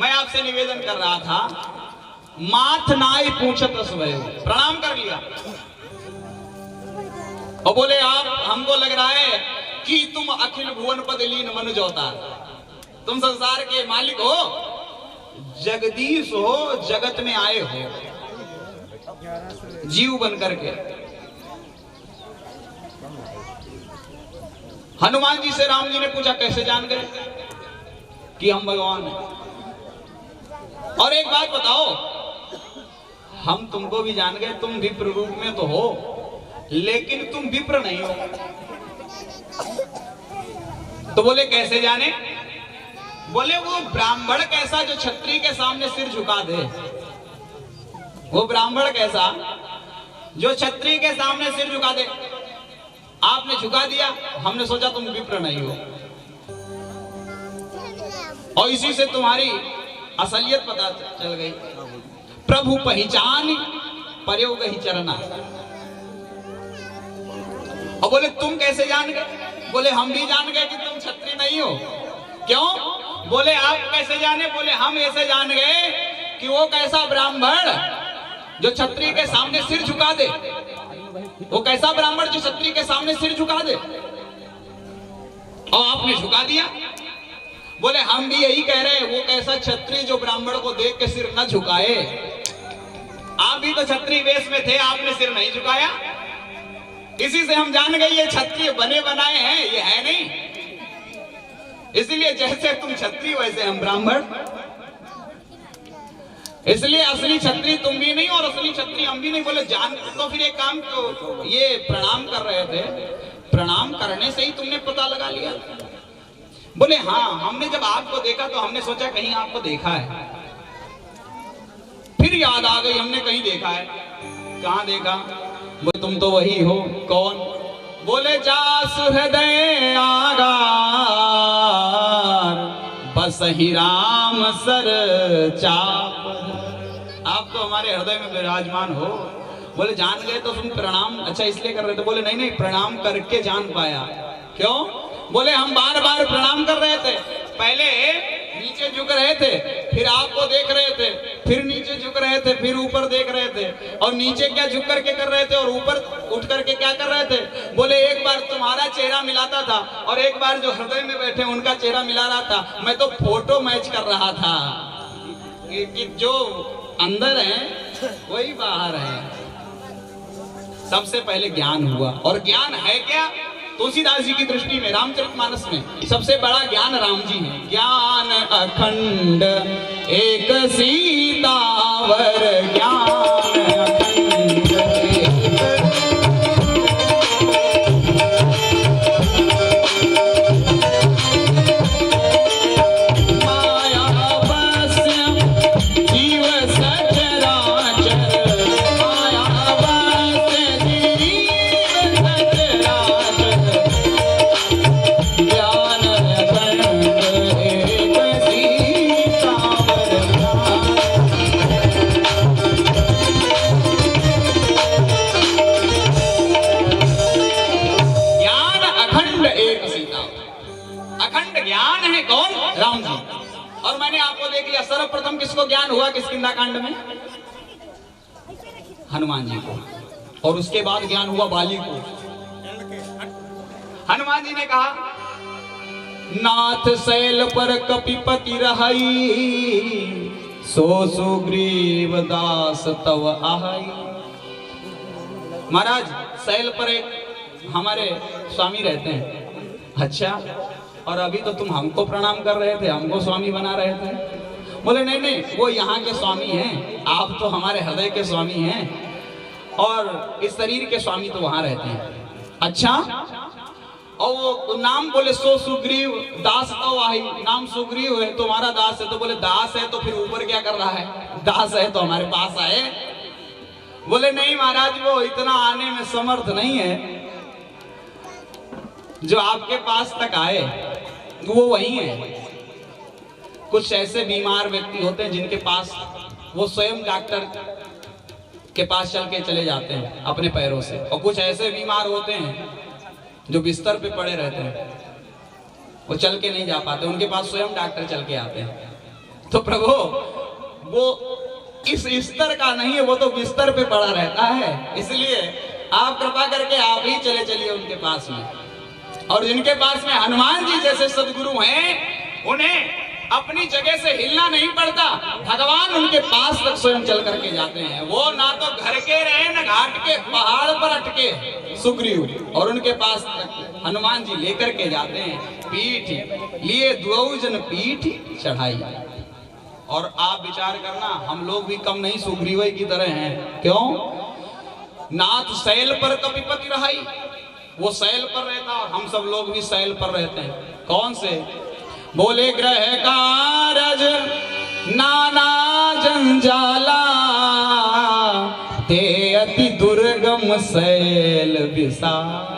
मैं आपसे निवेदन कर रहा था, माथ नाई पूछत अस भयो, प्रणाम कर लिया और बोले आप, हमको लग रहा है कि तुम अखिल भुवन पद लीन मनुज अवतार, तुम संसार के मालिक हो, जगदीश हो, जगत में आए हो जीव बन करके। हनुमान जी से राम जी ने पूछा कैसे जान गए कि हम भगवान हैं? और एक बात बताओ, हम तुमको भी जान गए, तुम विप्र रूप में तो हो, लेकिन तुम विप्र नहीं हो। तो बोले कैसे जाने? बोले वो ब्राह्मण कैसा जो क्षत्रिय के सामने सिर झुका दे, वो ब्राह्मण कैसा जो क्षत्रिय के सामने सिर झुका दे। आपने झुका दिया, हमने सोचा तुम विप्र नहीं हो, और इसी से तुम्हारी असलियत पता चल गई। प्रभु पहचान प्रयोग ही चरना। और बोले तुम कैसे जान गए? बोले हम भी जान गए कि तुम क्षत्रिय नहीं हो। क्यों? बोले आप कैसे जाने? बोले हम ऐसे जान गए कि वो कैसा ब्राह्मण जो क्षत्रिय के सामने सिर झुका दे, वो कैसा ब्राह्मण जो क्षत्रिय के सामने सिर झुका दे, और आपने झुका दिया। बोले हम भी यही कह रहे हैं, वो कैसा क्षत्रिय जो ब्राह्मण को देख के सिर न झुकाए। आप भी तो क्षत्रिय वेश में थे, आपने सिर नहीं झुकाया। इसी से हम जान गए ये क्षत्रिय बने बनाए हैं, ये है नहीं। इसलिए जैसे तुम क्षत्रिय वैसे हम ब्राह्मण। इसलिए असली क्षत्रिय तुम भी नहीं और असली क्षत्रिय हम भी नहीं। बोले जान तो फिर एक काम तो ये प्रणाम कर रहे थे, प्रणाम करने से ही तुमने पता लगा लिया? बोले हाँ, हमने जब आपको देखा तो हमने सोचा कहीं आपको देखा है, फिर याद आ गई हमने कहीं देखा है। कहाँ देखा? बोले तुम तो वही हो। कौन? बोले जास हृदय आगार बस ही राम सर चाप। आप तो हमारे हृदय में विराजमान हो। बोले जान गए तो तुम प्रणाम अच्छा इसलिए कर रहे थे? बोले नहीं नहीं, प्रणाम करके जान पाया। क्यों? बोले हम बार बार प्रणाम कर रहे थे, पहले नीचे झुक रहे थे, फिर आपको देख रहे थे, फिर नीचे झुक रहे थे, फिर ऊपर देख रहे थे, और नीचे क्या झुक करके कर रहे थे और ऊपर उठ करके क्या कर रहे थे? बोले एक बार तुम्हारा चेहरा मिलाता था और एक बार जो हृदय में बैठे उनका चेहरा मिला रहा था। मैं तो फोटो मैच कर रहा था कि जो अंदर है वही बाहर है। सबसे पहले ज्ञान हुआ, और ज्ञान है क्या? तुलसीदास जी की दृष्टि में रामचरितमानस में सबसे बड़ा ज्ञान राम जी है। ज्ञान अखंड एक सीतावर, ज्ञान अखंड माया बस्य जीव सचराचर, माया बस्य जीव सचराचर, ज्ञान अखंड एक सीतावर। ज्ञान अखंड एक सीतावर। अखंड ज्ञान है कौन? राम जी। और मैंने आपको देख लिया सर्वप्रथम किसको ज्ञान हुआ किष्किंधा कांड में? हनुमान जी को। और उसके बाद ज्ञान हुआ बाली को। हनुमान जी ने कहा नाथ शैल पर कपिपति रहई, सो सुग्रीव दास तव आहई। महाराज शैल पर एक हमारे स्वामी रहते हैं। अच्छा, और अभी तो तुम हमको प्रणाम कर रहे थे, हमको स्वामी बना रहे थे। बोले नहीं नहीं, वो यहाँ के स्वामी हैं, आप तो हमारे हृदय के स्वामी हैं, और इस शरीर के स्वामी तो वहां रहते हैं। अच्छा, और वो नाम बोले सो सुग्रीव दास तो आई, नाम सुग्रीव है तुम्हारा दास है। तो बोले दास है तो फिर ऊपर क्या कर रहा है? दास है तो हमारे पास आए। बोले नहीं महाराज, वो इतना आने में समर्थ नहीं है, जो आपके पास तक आए वो वही है। कुछ ऐसे बीमार व्यक्ति होते हैं जिनके पास वो स्वयं डॉक्टर के पास चल के चले जाते हैं अपने पैरों से, और कुछ ऐसे बीमार होते हैं जो बिस्तर पे पड़े रहते हैं, वो चल के नहीं जा पाते, उनके पास स्वयं डॉक्टर चल के आते हैं। तो प्रभु वो इस स्तर का नहीं है, वो तो बिस्तर पे पड़ा रहता है। इसलिए आप कृपा करके आप ही चले चलिए उनके पास में। और जिनके पास में हनुमान जी जैसे सदगुरु हैं, उन्हें अपनी जगह से हिलना नहीं पड़ता, भगवान उनके पास तक स्वयं चल करके जाते हैं। वो ना तो घर के रहे न घाट के, पहाड़ पर अटके सुग्रीव, और उनके पास तक हनुमान जी लेकर के जाते हैं। पीठ लिए द्वौजन पीठ चढ़ाई। और आप विचार करना, हम लोग भी कम नहीं सुग्रीव की तरह हैं। क्यों? नाथ शैल पर कपिपति रहाई, वो शैल पर रहता और हम सब लोग भी शैल पर रहते हैं। कौन से? बोले ग्रह कारज नाना जंजाला, ते अति दुर्गम शैल विशाल।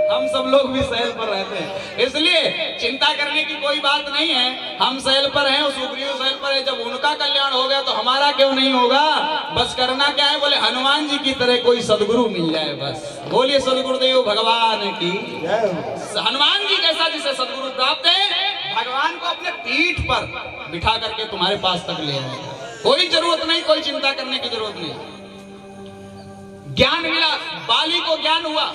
हम सब लोग भी शैल पर रहते हैं, इसलिए चिंता करने की कोई बात नहीं है। हम शैल पर हैं और सुग्रीव शैल पर है। जब उनका कल्याण हो गया तो हमारा क्यों नहीं होगा? बस करना क्या है? बोले हनुमान जी की तरह कोई सदगुरु मिल जाए बस। बोलिए सदगुरुदेव भगवान की। हनुमान जी जैसा जिसे सदगुरु प्राप्त है, भगवान को अपने पीठ पर बिठा करके तुम्हारे पास तक ले आए। कोई जरूरत नहीं, कोई चिंता करने की जरूरत नहीं। ज्ञान मिला, बाली को ज्ञान हुआ।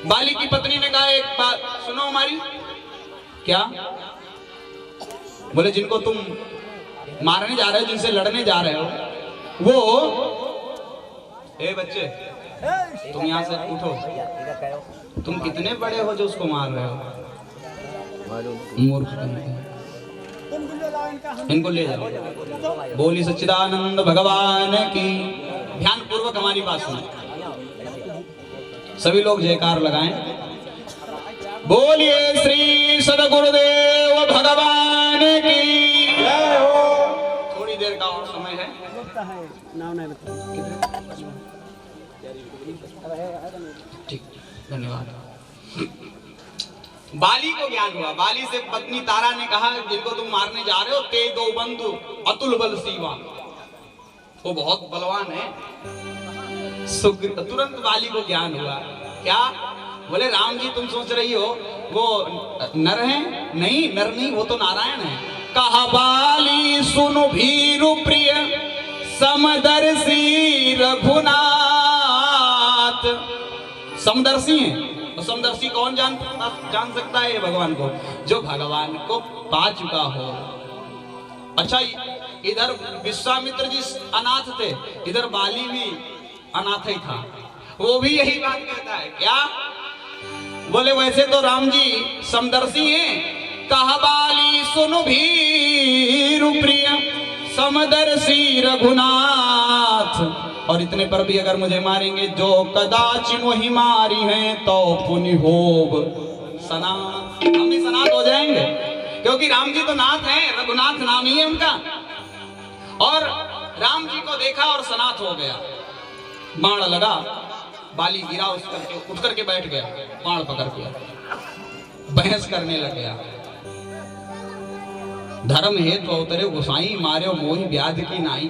बाली की पत्नी ने कहा एक बात सुनो हमारी। क्या? बोले जिनको तुम मारने जा रहे हो, जिनसे लड़ने जा रहे हो, वो ए बच्चे तुम यहाँ से उठो। तुम कितने बड़े हो जो उसको मार रहे हो? मूर्ख कहीं के। इनको ले जाओ। बोली सच्चिदानंद भगवान की। ध्यान पूर्वक हमारी बात सुनो। सभी लोग जयकार लगाएं। बोलिए श्री सदगुरुदेव भगवान की जय हो। थोड़ी देर का और समय है। ठीक, धन्यवाद। बाली को ज्ञान हुआ। बाली से पत्नी तारा ने कहा जिनको तुम मारने जा रहे हो ते दो बंधु अतुल बल सीवा, वो बहुत बलवान है। तुरंत बाली को ज्ञान हुआ। क्या बोले? राम जी तुम सोच रही हो वो नर है? नहीं, नर नहीं, वो तो नारायण है। कहा बाली सुनु भीरु प्रिय समदर्शी रघुनाथ। समदर्शी है। समदर्शी कौन जान सकता है? भगवान को, जो भगवान को पा चुका हो। अच्छा, इधर विश्वामित्र जी अनाथ थे, इधर बाली भी अनाथ ही था। वो भी यही बात कहता है। क्या बोले? वैसे तो राम जी समदर्शी हैं। कहा बाली सुनु भीरु प्रिय समदर्शी रघुनाथ। और इतने पर भी अगर मुझे मारेंगे, जो कदाचि मोहि मारी हैं तो पुनि होब सनाथ। हम भी सनाथ हो जाएंगे, क्योंकि राम जी तो नाथ हैं, रघुनाथ नाम ही है उनका। और राम जी को देखा और सनाथ हो गया। बाण लगा, बाली गिरा, उठ करके बैठ गया, बाण पकड़ के बहस करने लग गया। धर्म हेतु अवतरे गोसाई, मारे मोहि व्याध की नाई।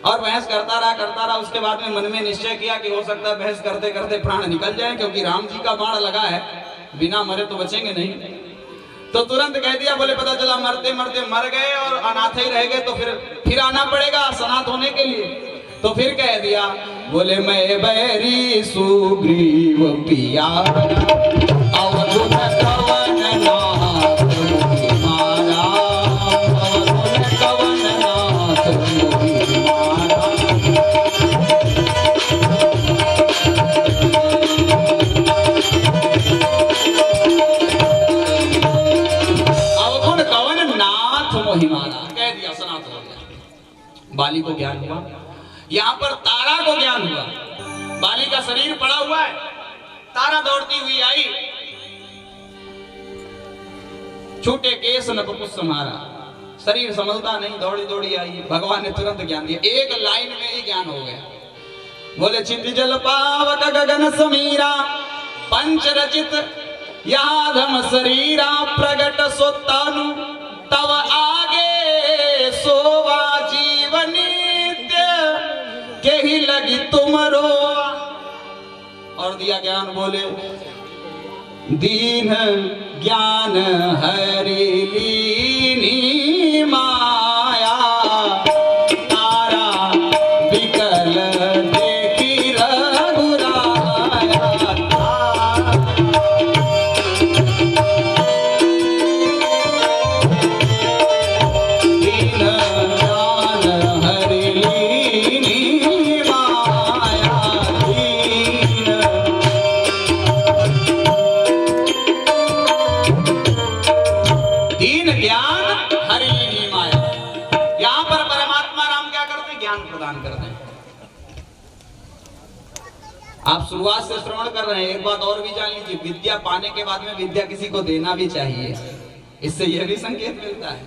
और बहस करता रहा। उसके बाद में मन में निश्चय किया कि हो सकता है बहस करते करते प्राण निकल जाए, क्योंकि राम जी का बाण लगा है, बिना मरे तो बचेंगे नहीं। तो तुरंत कह दिया। बोले पता चला मरते मरते मर गए और अनाथ ही रह गए, तो फिर आना पड़ेगा सनाथ होने के लिए। तो फिर कह दिया। बोले मैं बैरी सुग्रीव पिया अवधुन कवन नाथ मारा, अवधुन कवन नाथ मारा। अवधुन कवन नाथ मोहि मारा, कह दिया, सनाथ हो गया। बाली को ज्ञान हुआ। यहाँ पर तारा को ज्ञान हुआ। बाली का शरीर पड़ा हुआ है, तारा दौड़ती हुई आई, छोटे केस न कुछ संहारा, शरीर संभलता नहीं, दौड़ी दौड़ी आई। भगवान ने तुरंत ज्ञान दिया, एक लाइन में ही ज्ञान हो गया। बोले चित जल पावक गगन समीरा, पंच रचित याधम शरीरा, प्रगट सोतानु तव आगे सोवा जीवनी के ही लगी तुमरो। और दिया ज्ञान। बोले दीन ज्ञान हरि लीनी माया, तारा विकल देखी रघुराया। दीन ज्ञान हरि आप शुरुआत से श्रवण कर रहे हैं। एक बात और भी जान लीजिए, विद्या पाने के बाद में विद्या किसी को देना भी चाहिए। इससे यह भी संकेत मिलता है।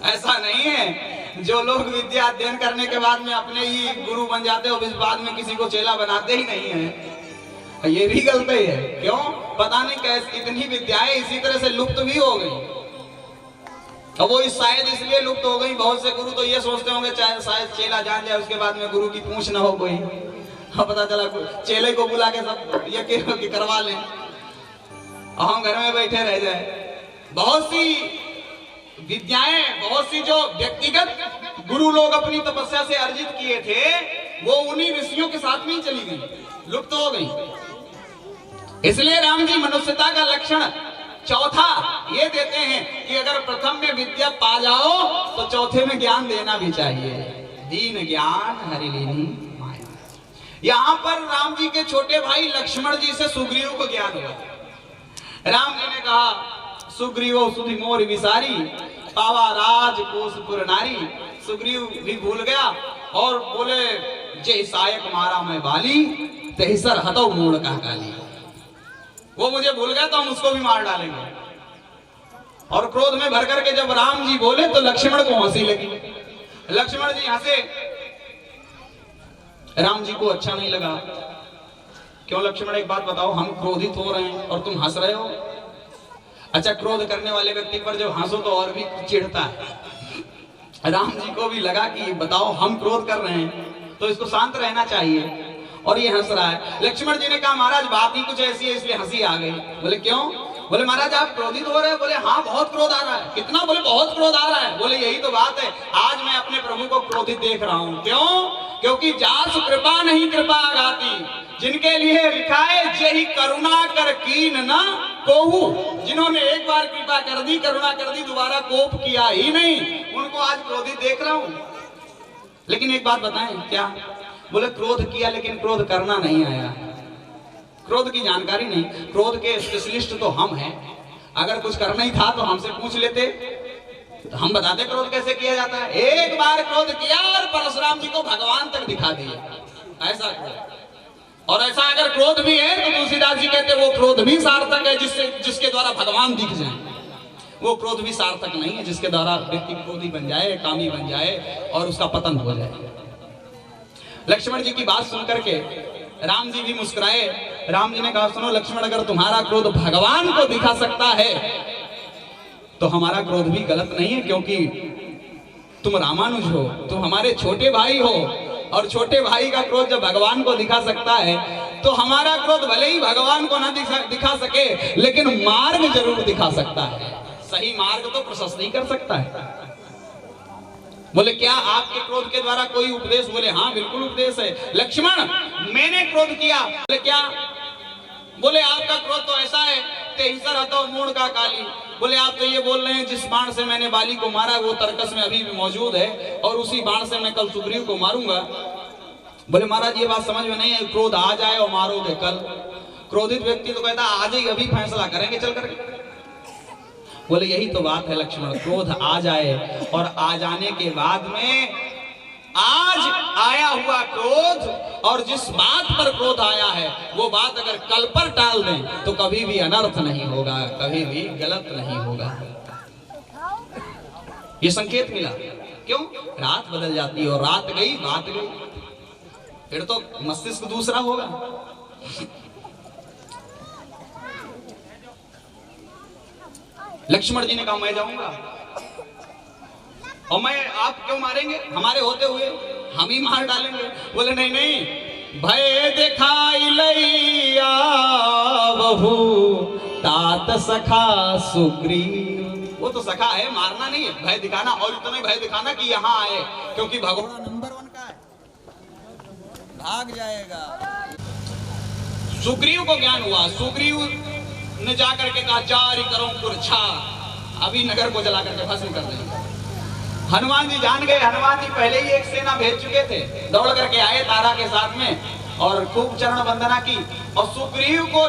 ऐसा नहीं है जो लोग विद्या अध्ययन करने के बाद में अपने ही गुरु बन जाते हो, इस बाद में किसी को चेला बनाते ही नहीं है। ये भी गलती है। क्यों? पता नहीं कैसे इतनी विद्याएं इसी तरह से लुप्त भी हो गई। और वो शायद इसलिए लुप्त हो गई, बहुत से गुरु तो ये सोचते होंगे चाहे शायद चेला जान जाए उसके बाद में गुरु की पूछ ना हो कोई। पता चला चेले को बुला के सब ये करवा लें, हम घर में बैठे रह जाए। बहुत सी विद्याएं, बहुत सी जो व्यक्तिगत गुरु लोग अपनी तपस्या से अर्जित किए थे, वो उन्हीं ऋषियों के साथ में ही चली गई, लुप्त हो गई। इसलिए राम जी मनुष्यता का लक्षण चौथा ये देते हैं कि अगर प्रथम में विद्या पा जाओ तो चौथे में ज्ञान देना भी चाहिए। दीन ज्ञान हरि लीनी माया। यहाँ पर राम जी के छोटे भाई लक्ष्मण जी से सुग्रीव को ज्ञान हुआ। राम जी ने कहा सुग्रीव सुधि मोर विसारी पावा राज कोसपुर नारी। सुग्रीव भी भूल गया और बोले जय सायक मारा मैं बाली तेहसर हतो मूड़ का काली। वो मुझे भूल गया तो हम उसको भी मार डालेंगे। और क्रोध में भर करके जब राम जी बोले तो लक्ष्मण को हंसी लगी। लक्ष्मण जी हंसे, राम जी को अच्छा नहीं लगा। क्यों लक्ष्मण एक बात बताओ, हम क्रोधित हो रहे हैं और तुम हंस रहे हो। अच्छा, क्रोध करने वाले व्यक्ति पर जब हंसो तो और भी चिढ़ता है। राम जी को भी लगा कि बताओ हम क्रोध कर रहे हैं तो इसको शांत रहना चाहिए और ये हंस रहा है। लक्ष्मण जी ने कहा महाराज बात ही कुछ ऐसी है इसलिए हंसी आ गई। बोले क्यों? बोले महाराज आप क्रोधित हो रहे हैं। बोले हाँ बहुत क्रोध आ रहा है। कितना? बोले बहुत क्रोध आ रहा है। बोले यही तो बात है, आज मैं अपने प्रभु को क्रोधित देख रहा हूँ। क्यों? क्योंकि जासु कृपा नहीं कृपा आगाती, जिनके लिए लिखा है जेहि करुणा कर कीन न कोहू। जिन्होंने एक बार कृपा कर दी, करुणा कर दी, दोबारा कोप किया ही नहीं, उनको आज क्रोधित देख रहा हूँ। लेकिन एक बात बताएं क्या? बोले क्रोध किया लेकिन क्रोध करना नहीं आया, क्रोध की जानकारी नहीं। क्रोध के स्पेशलिस्ट तो हम हैं। अगर कुछ करना ही था तो हमसे पूछ लेते तो हम बताते क्रोध कैसे किया जाता है। एक बार क्रोध किया और परशुराम जी को भगवान तक दिखा दिए, ऐसा क्रोध। और ऐसा अगर क्रोध भी है तो तुलसीदास जी कहते वो क्रोध भी सार्थक है जिसके द्वारा भगवान दिख जाए। वो क्रोध भी सार्थक नहीं है जिसके द्वारा व्यक्ति क्रोधी बन जाए, कामी बन जाए और उसका पतन हो जाए। लक्ष्मण जी की बात सुनकर के राम जी भी मुस्कुराए। राम जी ने कहा सुनो लक्ष्मण, अगर तुम्हारा क्रोध भगवान को दिखा सकता है तो हमारा क्रोध भी गलत नहीं है, क्योंकि तुम रामानुज हो, तुम हमारे छोटे भाई हो और छोटे भाई का क्रोध जब भगवान को दिखा सकता है तो हमारा क्रोध भले ही भगवान को ना दिखा सके लेकिन मार्ग जरूर दिखा सकता है। सही मार्ग तो प्रशस्त नहीं कर सकता है। बोले क्या आपके क्रोध के द्वारा कोई उपदेश? बोले हाँ बिल्कुल उपदेश है। लक्ष्मण मैंने क्रोध किया। बोले क्या? बोले आपका क्रोध तो ऐसा है तेहसर हतो मूड़ का काली। बोले आप तो ये बोल रहे हैं जिस बाण से मैंने बाली को मारा वो तरकस में अभी भी मौजूद है और उसी बाण से मैं कल सुग्रीव को मारूंगा। बोले महाराज ये बात समझ में नहीं है, क्रोध आ जाए और मारोगे कल। क्रोधित व्यक्ति तो कहता आज ही अभी फैसला करेंगे चल करके। बोले यही तो बात है लक्ष्मण, क्रोध आ जाए और आ जाने के बाद में आज आया हुआ क्रोध और जिस बात पर क्रोध आया है वो बात अगर कल पर टाल दें तो कभी भी अनर्थ नहीं होगा, कभी भी गलत नहीं होगा। ये संकेत मिला। क्यों? रात बदल जाती है और रात गई बात गई, फिर तो मस्तिष्क दूसरा होगा। लक्ष्मण जी ने कहा मैं जाऊंगा। और मैं आप क्यों मारेंगे? हमारे होते हुए हम ही मार डालेंगे। बोले नहीं नहीं, भय दिखाई लैया बहू तात सखा सुग्रीव। वो तो सखा है, मारना नहीं है, भय दिखाना। और इतना ही भय दिखाना कि यहाँ आए, क्योंकि भगवान नंबर 1 का है, भाग जाएगा। सुग्रीव को ज्ञान हुआ। सुग्रीव ने जाकर के कहा जारी करो कुरछा, अभी नगर को जला करके भस्म कर देंगे। हनुमान जी जान गए। हनुमान जी पहले ही एक सेना भेज चुके थे, दौड़ करके आए तारा के साथ में और खूब चरण वंदना की। और सुग्रीव को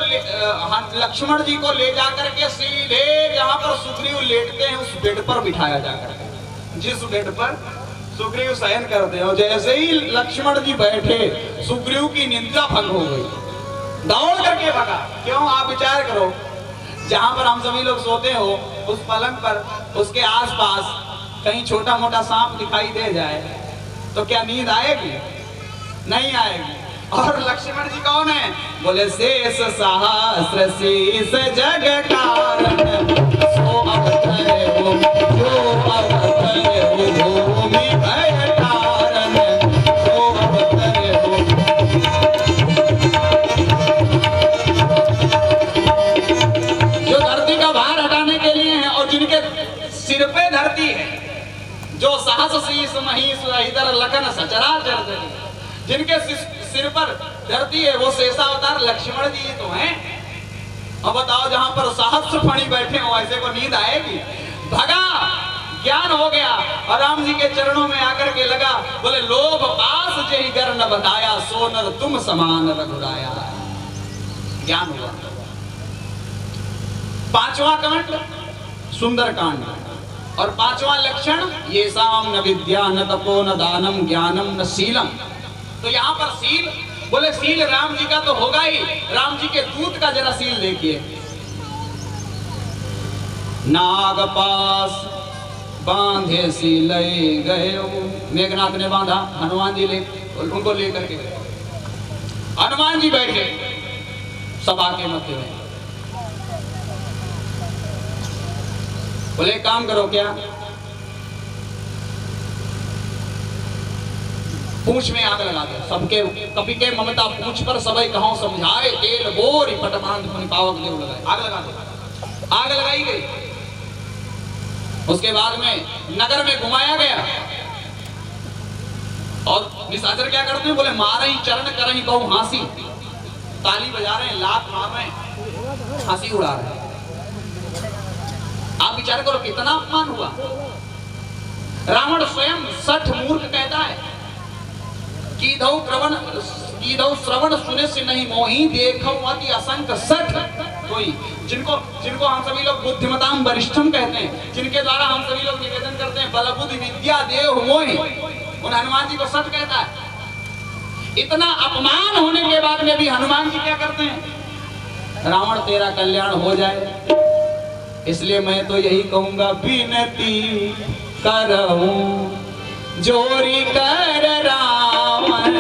लक्ष्मण जी को ले जाकर के सीधे जहां पर सुग्रीव लेटते हैं उस बेड पर बिठाया जाकर के, जिस बेड पर सुग्रीव शयन करते हैं। जैसे ही लक्ष्मण जी बैठे सुग्रीव की निंदा भंग हो गई, दौड़ करके भगा। क्यों? आप विचार करो, जहां पर हम सभी लोग सोते हो उस पलंग पर उसके आसपास कहीं छोटा मोटा सांप दिखाई दे जाए तो क्या नींद आएगी? नहीं आएगी। और लक्ष्मण जी कौन है? बोले शेष सहस्र शीस जग कारण सो अवतरे हो जो अवतरे हो भूमि भय कारण सो अवतरे हो। जो धरती का भार हटाने के लिए है और जिनके सिर पे धरती है, जो साहस शीस महिष इधर लखन सचराचर, जिनके सिर पर धरती है वो शेषावतार लक्ष्मण जी तो हैं। अब बताओ जहां पर सहस्र फणी बैठे हो ऐसे को नींद आएगी? भगा ज्ञान हो गया और राम जी के चरणों में आकर के लगा, बोले लोभ पास जही गर न बताया, सोनर तुम समान रघुराया। ज्ञान हुआ। पांचवा कांड सुंदर कांड और पांचवा लक्षण ये साम न विद्या न तपो न दानम ज्ञानम न शीलम। तो यहां पर शील, बोले शील राम जी का तो होगा ही, राम जी के दूत का जरा शील देखिए। नाग पास बांधे शील गए, मेघनाथ ने बांधा, हनुमान जी ले उनको लेकर के गए। हनुमान जी बैठे सभा के मध्य में, बोले काम करो क्या, पूंछ में आग लगा दो। सबके कपि के ममता पूंछ पर सबई कहो समझाए, तेल बोरी पटमांध मुनि पावक देव लगाए। आग लगा दो। आग लगाई गई। उसके बाद में नगर में घुमाया गया और निशाचर क्या करते हैं, बोले मारही चरण करही बहु हांसी, ताली बजा रहे हैं, लात मार रहे हैं, हंसी उड़ा रहे हैं। आप विचार करो कितना अपमान हुआ। रावण स्वयं सठ मूर्ख कहता है, कीधौ श्रवण सुने से नहीं मोही, देखो अति असंख्य सठ कोई। जिनको हम सभी लोग बुद्धिमताम वरिष्ठम कहते हैं, जिनके द्वारा हम सभी लोग निवेदन करते हैं बल बुद्धि विद्या देव मोहि, उन हनुमान जी को सठ कहता है। इतना अपमान होने के बाद में भी हनुमान जी क्या करते हैं, रावण तेरा कल्याण हो जाए, इसलिए मैं तो यही कहूंगा, विनती करऊं जोरी कर रावण,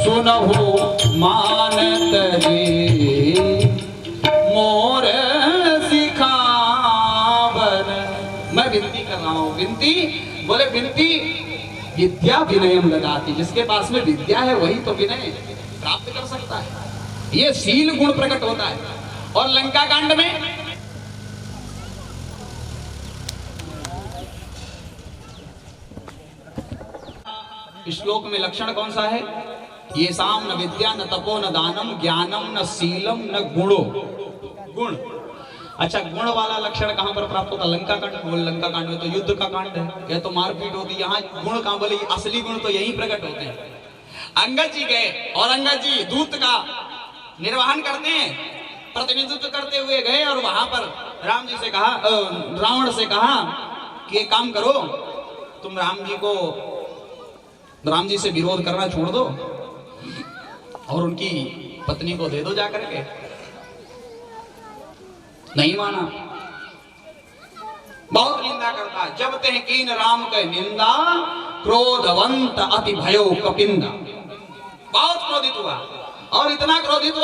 सुनहु मानत जी मोर सिखावन। मैं विनती कर रहा हूं। विनती, बोले विनती विद्या विनयम लगाती, जिसके पास में विद्या है वही तो विनय प्राप्त कर सकता है। ये शील गुण प्रकट होता है। और लंका कांड में श्लोक में लक्षण कौन सा है, ये साम न विद्या न तपो न दानम ज्ञानम न शीलम न गुणो। गुण, अच्छा गुण वाला लक्षण कहां पर प्राप्त होता, लंका कांड। लंका कांड में तो युद्ध का कांड है, यह तो मारपीट होती, यहाँ गुण कहां, बोले असली गुण तो यही प्रकट होते हैं। अंगद जी गए और अंगद जी दूत का निर्वहन करते हैं, प्रतिनिधित्व करते हुए गए और वहां पर राम जी से कहा, रावण से कहा कि एक काम करो, तुम राम जी से विरोध करना छोड़ दो और उनकी पत्नी को दे दो जाकर के। नहीं माना, बहुत निंदा करता। जब ते कीन राम के निंदा, क्रोधवंत अति भयो कपिंदा। बहुत क्रोधित हुआ और इतना क्रोधित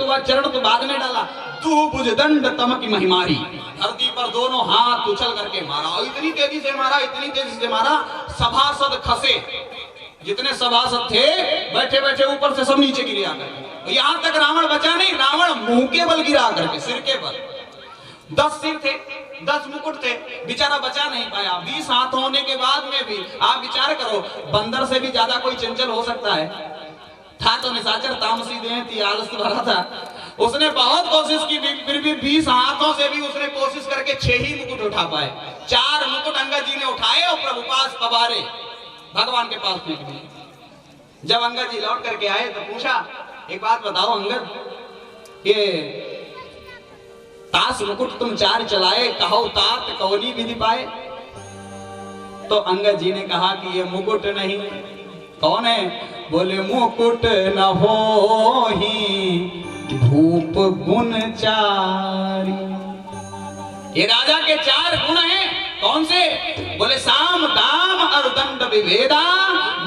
हुआ, चरण तो बाद में डाला, तू बुझ दंड तमकी महिमारी, धरती पर दोनों हाथ उछल करके मारा और इतनी तेजी से मारा, सभासद खसे। जितने सभासद थे बैठे बैठे ऊपर से सब नीचे गिरे आकर। यहां तक रावण बचा नहीं, रावण मुंह के बल गिरा करके, सिर के बल। 10 सिर थे, 10 मुकुट थे, बेचारा बचा नहीं पाया। 20 हाथ होने के बाद में भी आप विचार करो, बंदर से भी ज्यादा कोई चंचल हो सकता है। था तो निशाचर, तामसी देह थी, आलस भरा था। उसने बहुत कोशिश की, फिर भी 20 हाथों से भी उसने कोशिश करके 6 ही मुकुट उठा पाए। 4 मुकुट अंगद जी ने उठाए और प्रभु पास पवारे, भगवान के पास फेंक दिए। जब अंगद जी लौट करके आए तो पूछा, एक बात बताओ अंगद, ये तास मुकुट तुम 4 चलाए, कहो तात कौनी विधि पाए। तो अंगद जी ने कहा कि ये मुकुट नहीं। कौन है? बोले मुकुट न होहि धूप गुण चारी। ये राजा के 4 गुण हैं। कौन से? बोले साम दाम और दंड विभेदा,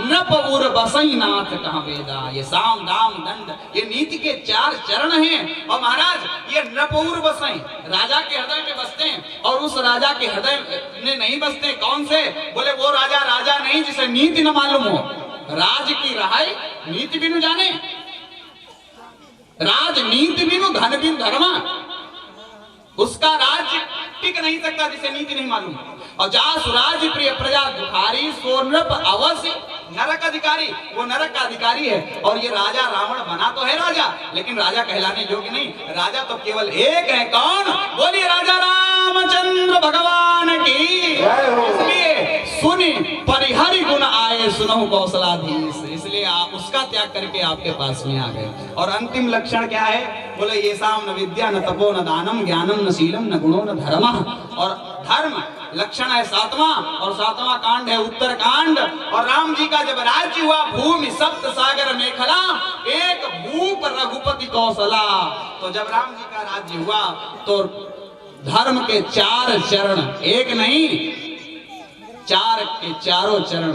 नप उर बसई नाथ कहाँ वेदा। ये साम दाम दंड, ये नीति के 4 चरण हैं। और महाराज ये नपउर बसई, राजा के हृदय में बसते हैं और उस राजा के हृदय में नहीं बसते। कौन से? बोले वो राजा नहीं जिसे नीति न मालूम हो। राज की रहाई नीति बिनु जाने, राज नीति बिनु धन बिनु धर्मा। उसका राज्य टिक नहीं सकता जिसे नीति नहीं मालूम। और जा सुराज प्रिय प्रजा दुखारी सो नृप अवश्य नरक अधिकारी, वो नरक का अधिकारी है। और ये राजा रावण बना तो है राजा, लेकिन राजा कहलाने योग्य नहीं। राजा तो केवल एक है, कौन? बोलिए राजा रामचंद्र भगवान की। इसलिए सुनी परिहरि गुण आए सुनहु कौशलाधीश, इसलिए आप उसका त्याग करके आपके पास में आ गए। और अंतिम लक्षण क्या है? बोले ये साम न विद्या न तपो न दानम ज्ञानम न शीलम न गुणो न धर्म। और धर्म लक्षण है 7वां, और 7वां कांड है उत्तर कांड। और राम जी का जब राज्य हुआ, भूमि सप्त सागर मेखला एक भूप रघुपति कौशला। तो जब राम जी का राज्य हुआ तो धर्म के 4 चरण, एक नहीं 4 के चारों चरण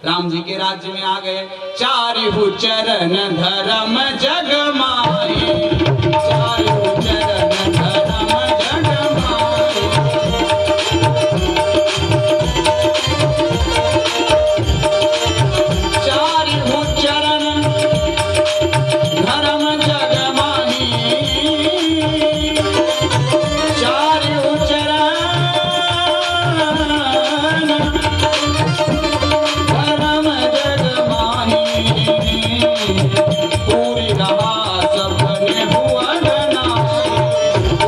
राम जी के राज्य में आ गए। 4 चरण धर्म जग माही, 4 चरण धर्म जग माही। 4 चरण धर्म जग माही, 4 चरण धर्म जग माही। पूरी रहा सबने भुवन नाही,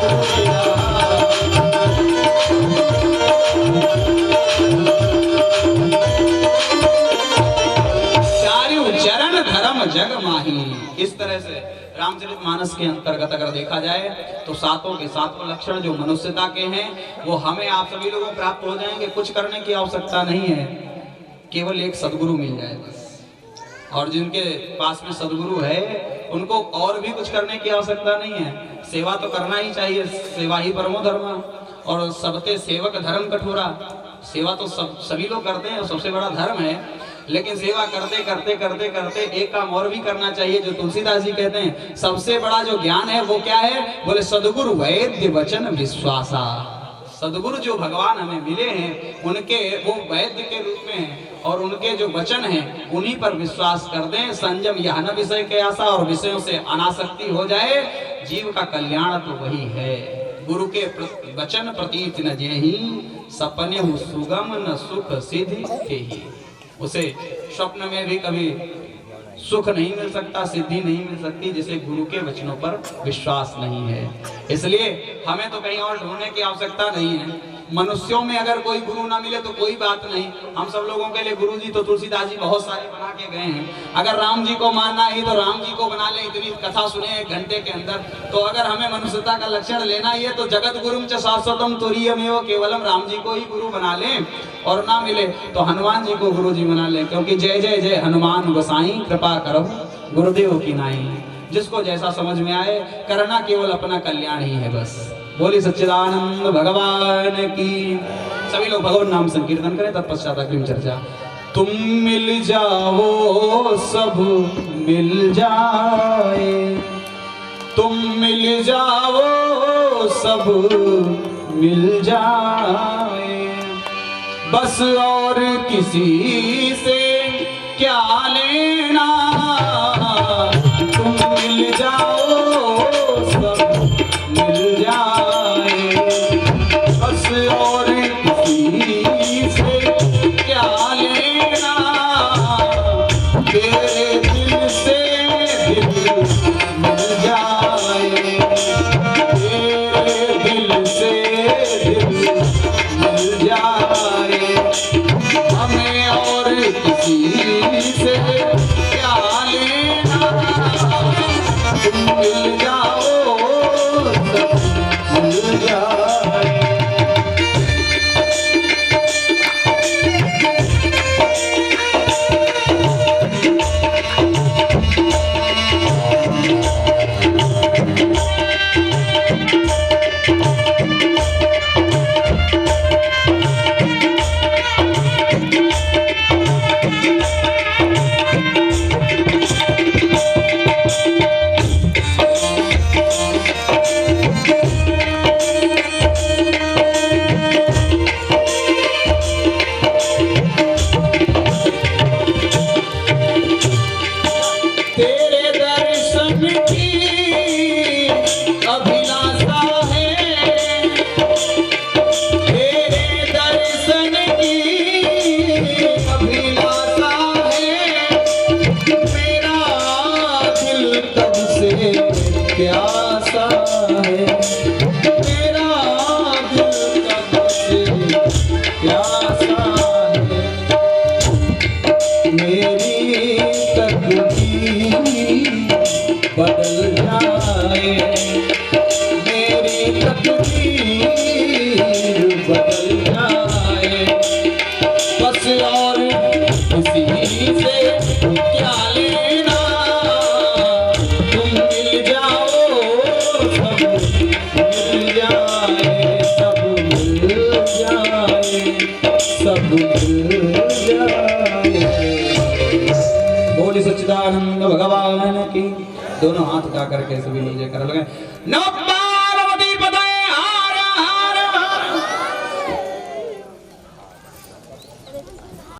पूरी रहा। 4 चरण धर्म जग माही। इस तरह से रामचरितमानस के अंतर्गत अगर देखा जाए तो 7 के 7 लक्षण जो मनुष्यता के हैं वो हमें आप सभी लोगों को प्राप्त हो जाएंगे। कुछ करने की आवश्यकता नहीं है, केवल एक सद्गुरु मिल जाए बस। और जिनके पास में सद्गुरु है उनको और भी कुछ करने की आवश्यकता नहीं है। सेवा तो करना ही चाहिए, सेवा ही परमो धर्म। और सबते सेवक धर्म कठोरा, सेवा तो सभी लोग करते हैं और सबसे बड़ा धर्म है। लेकिन सेवा करते करते करते करते एक काम और भी करना चाहिए, जो तुलसीदास जी कहते हैं सबसे बड़ा जो ज्ञान है वो क्या है? बोले सद्गुरु वैद्य वचन विश्वासा। सद्गुरु जो भगवान हमें मिले हैं उनके वो वैद्य के रूप में हैं, और उनके जो वचन हैं उन्हीं पर विश्वास कर दें। संयम यह न विषय के आशा, और विषयों से अनासक्ति हो जाए, जीव का कल्याण तो वही है। गुरु के वचन प्रतीत न जेहि, सपने हु सुगम न सुख सिद्धि तेहि। उसे स्वप्न में भी कभी सुख नहीं मिल सकता, सिद्धि नहीं मिल सकती, जिसे गुरु के वचनों पर विश्वास नहीं है। इसलिए हमें तो कहीं और ढूंढने की आवश्यकता नहीं है। मनुष्यों में अगर कोई गुरु ना मिले तो कोई बात नहीं, हम सब लोगों के लिए गुरु जी तो तुलसीदास जी बहुत सारे बना के गए हैं। अगर राम जी को मानना ही तो राम जी को बना ले, इतनी कथा सुने 1 घंटे के अंदर। तो अगर हमें मनुष्यता का लक्षण लेना ही है तो जगत गुरुम च शाश्वतम तुरीयमेव केवलम, राम जी को ही गुरु बना लें। और ना मिले तो हनुमान जी को गुरु जी बना लें, क्योंकि जय जय जय हनुमान गोसाई कृपा करो गुरुदेव की नाई। जिसको जैसा समझ में आए, करना केवल अपना कल्याण ही है बस। बोली सच्चिदानंद भगवान की। सभी लोग भगवान नाम संकीर्तन करें, तत्पश्चात अग्रिम चर्चा। तुम मिल जाओ सब मिल जाए, तुम मिल जाओ सब मिल जाए, बस और किसी से क्या लेना। तुम मिल जाओ सब मिल जाए, बस और किसी से क्या लेना। तेरे दिल से दिल मिल जाए, तेरे दिल से दिल मिल जाए, हमें और किसी से सच्चिदानंद भगवान की। दोनों हाथ उठा करके सभी लोग जयकारा लगाएं। नमः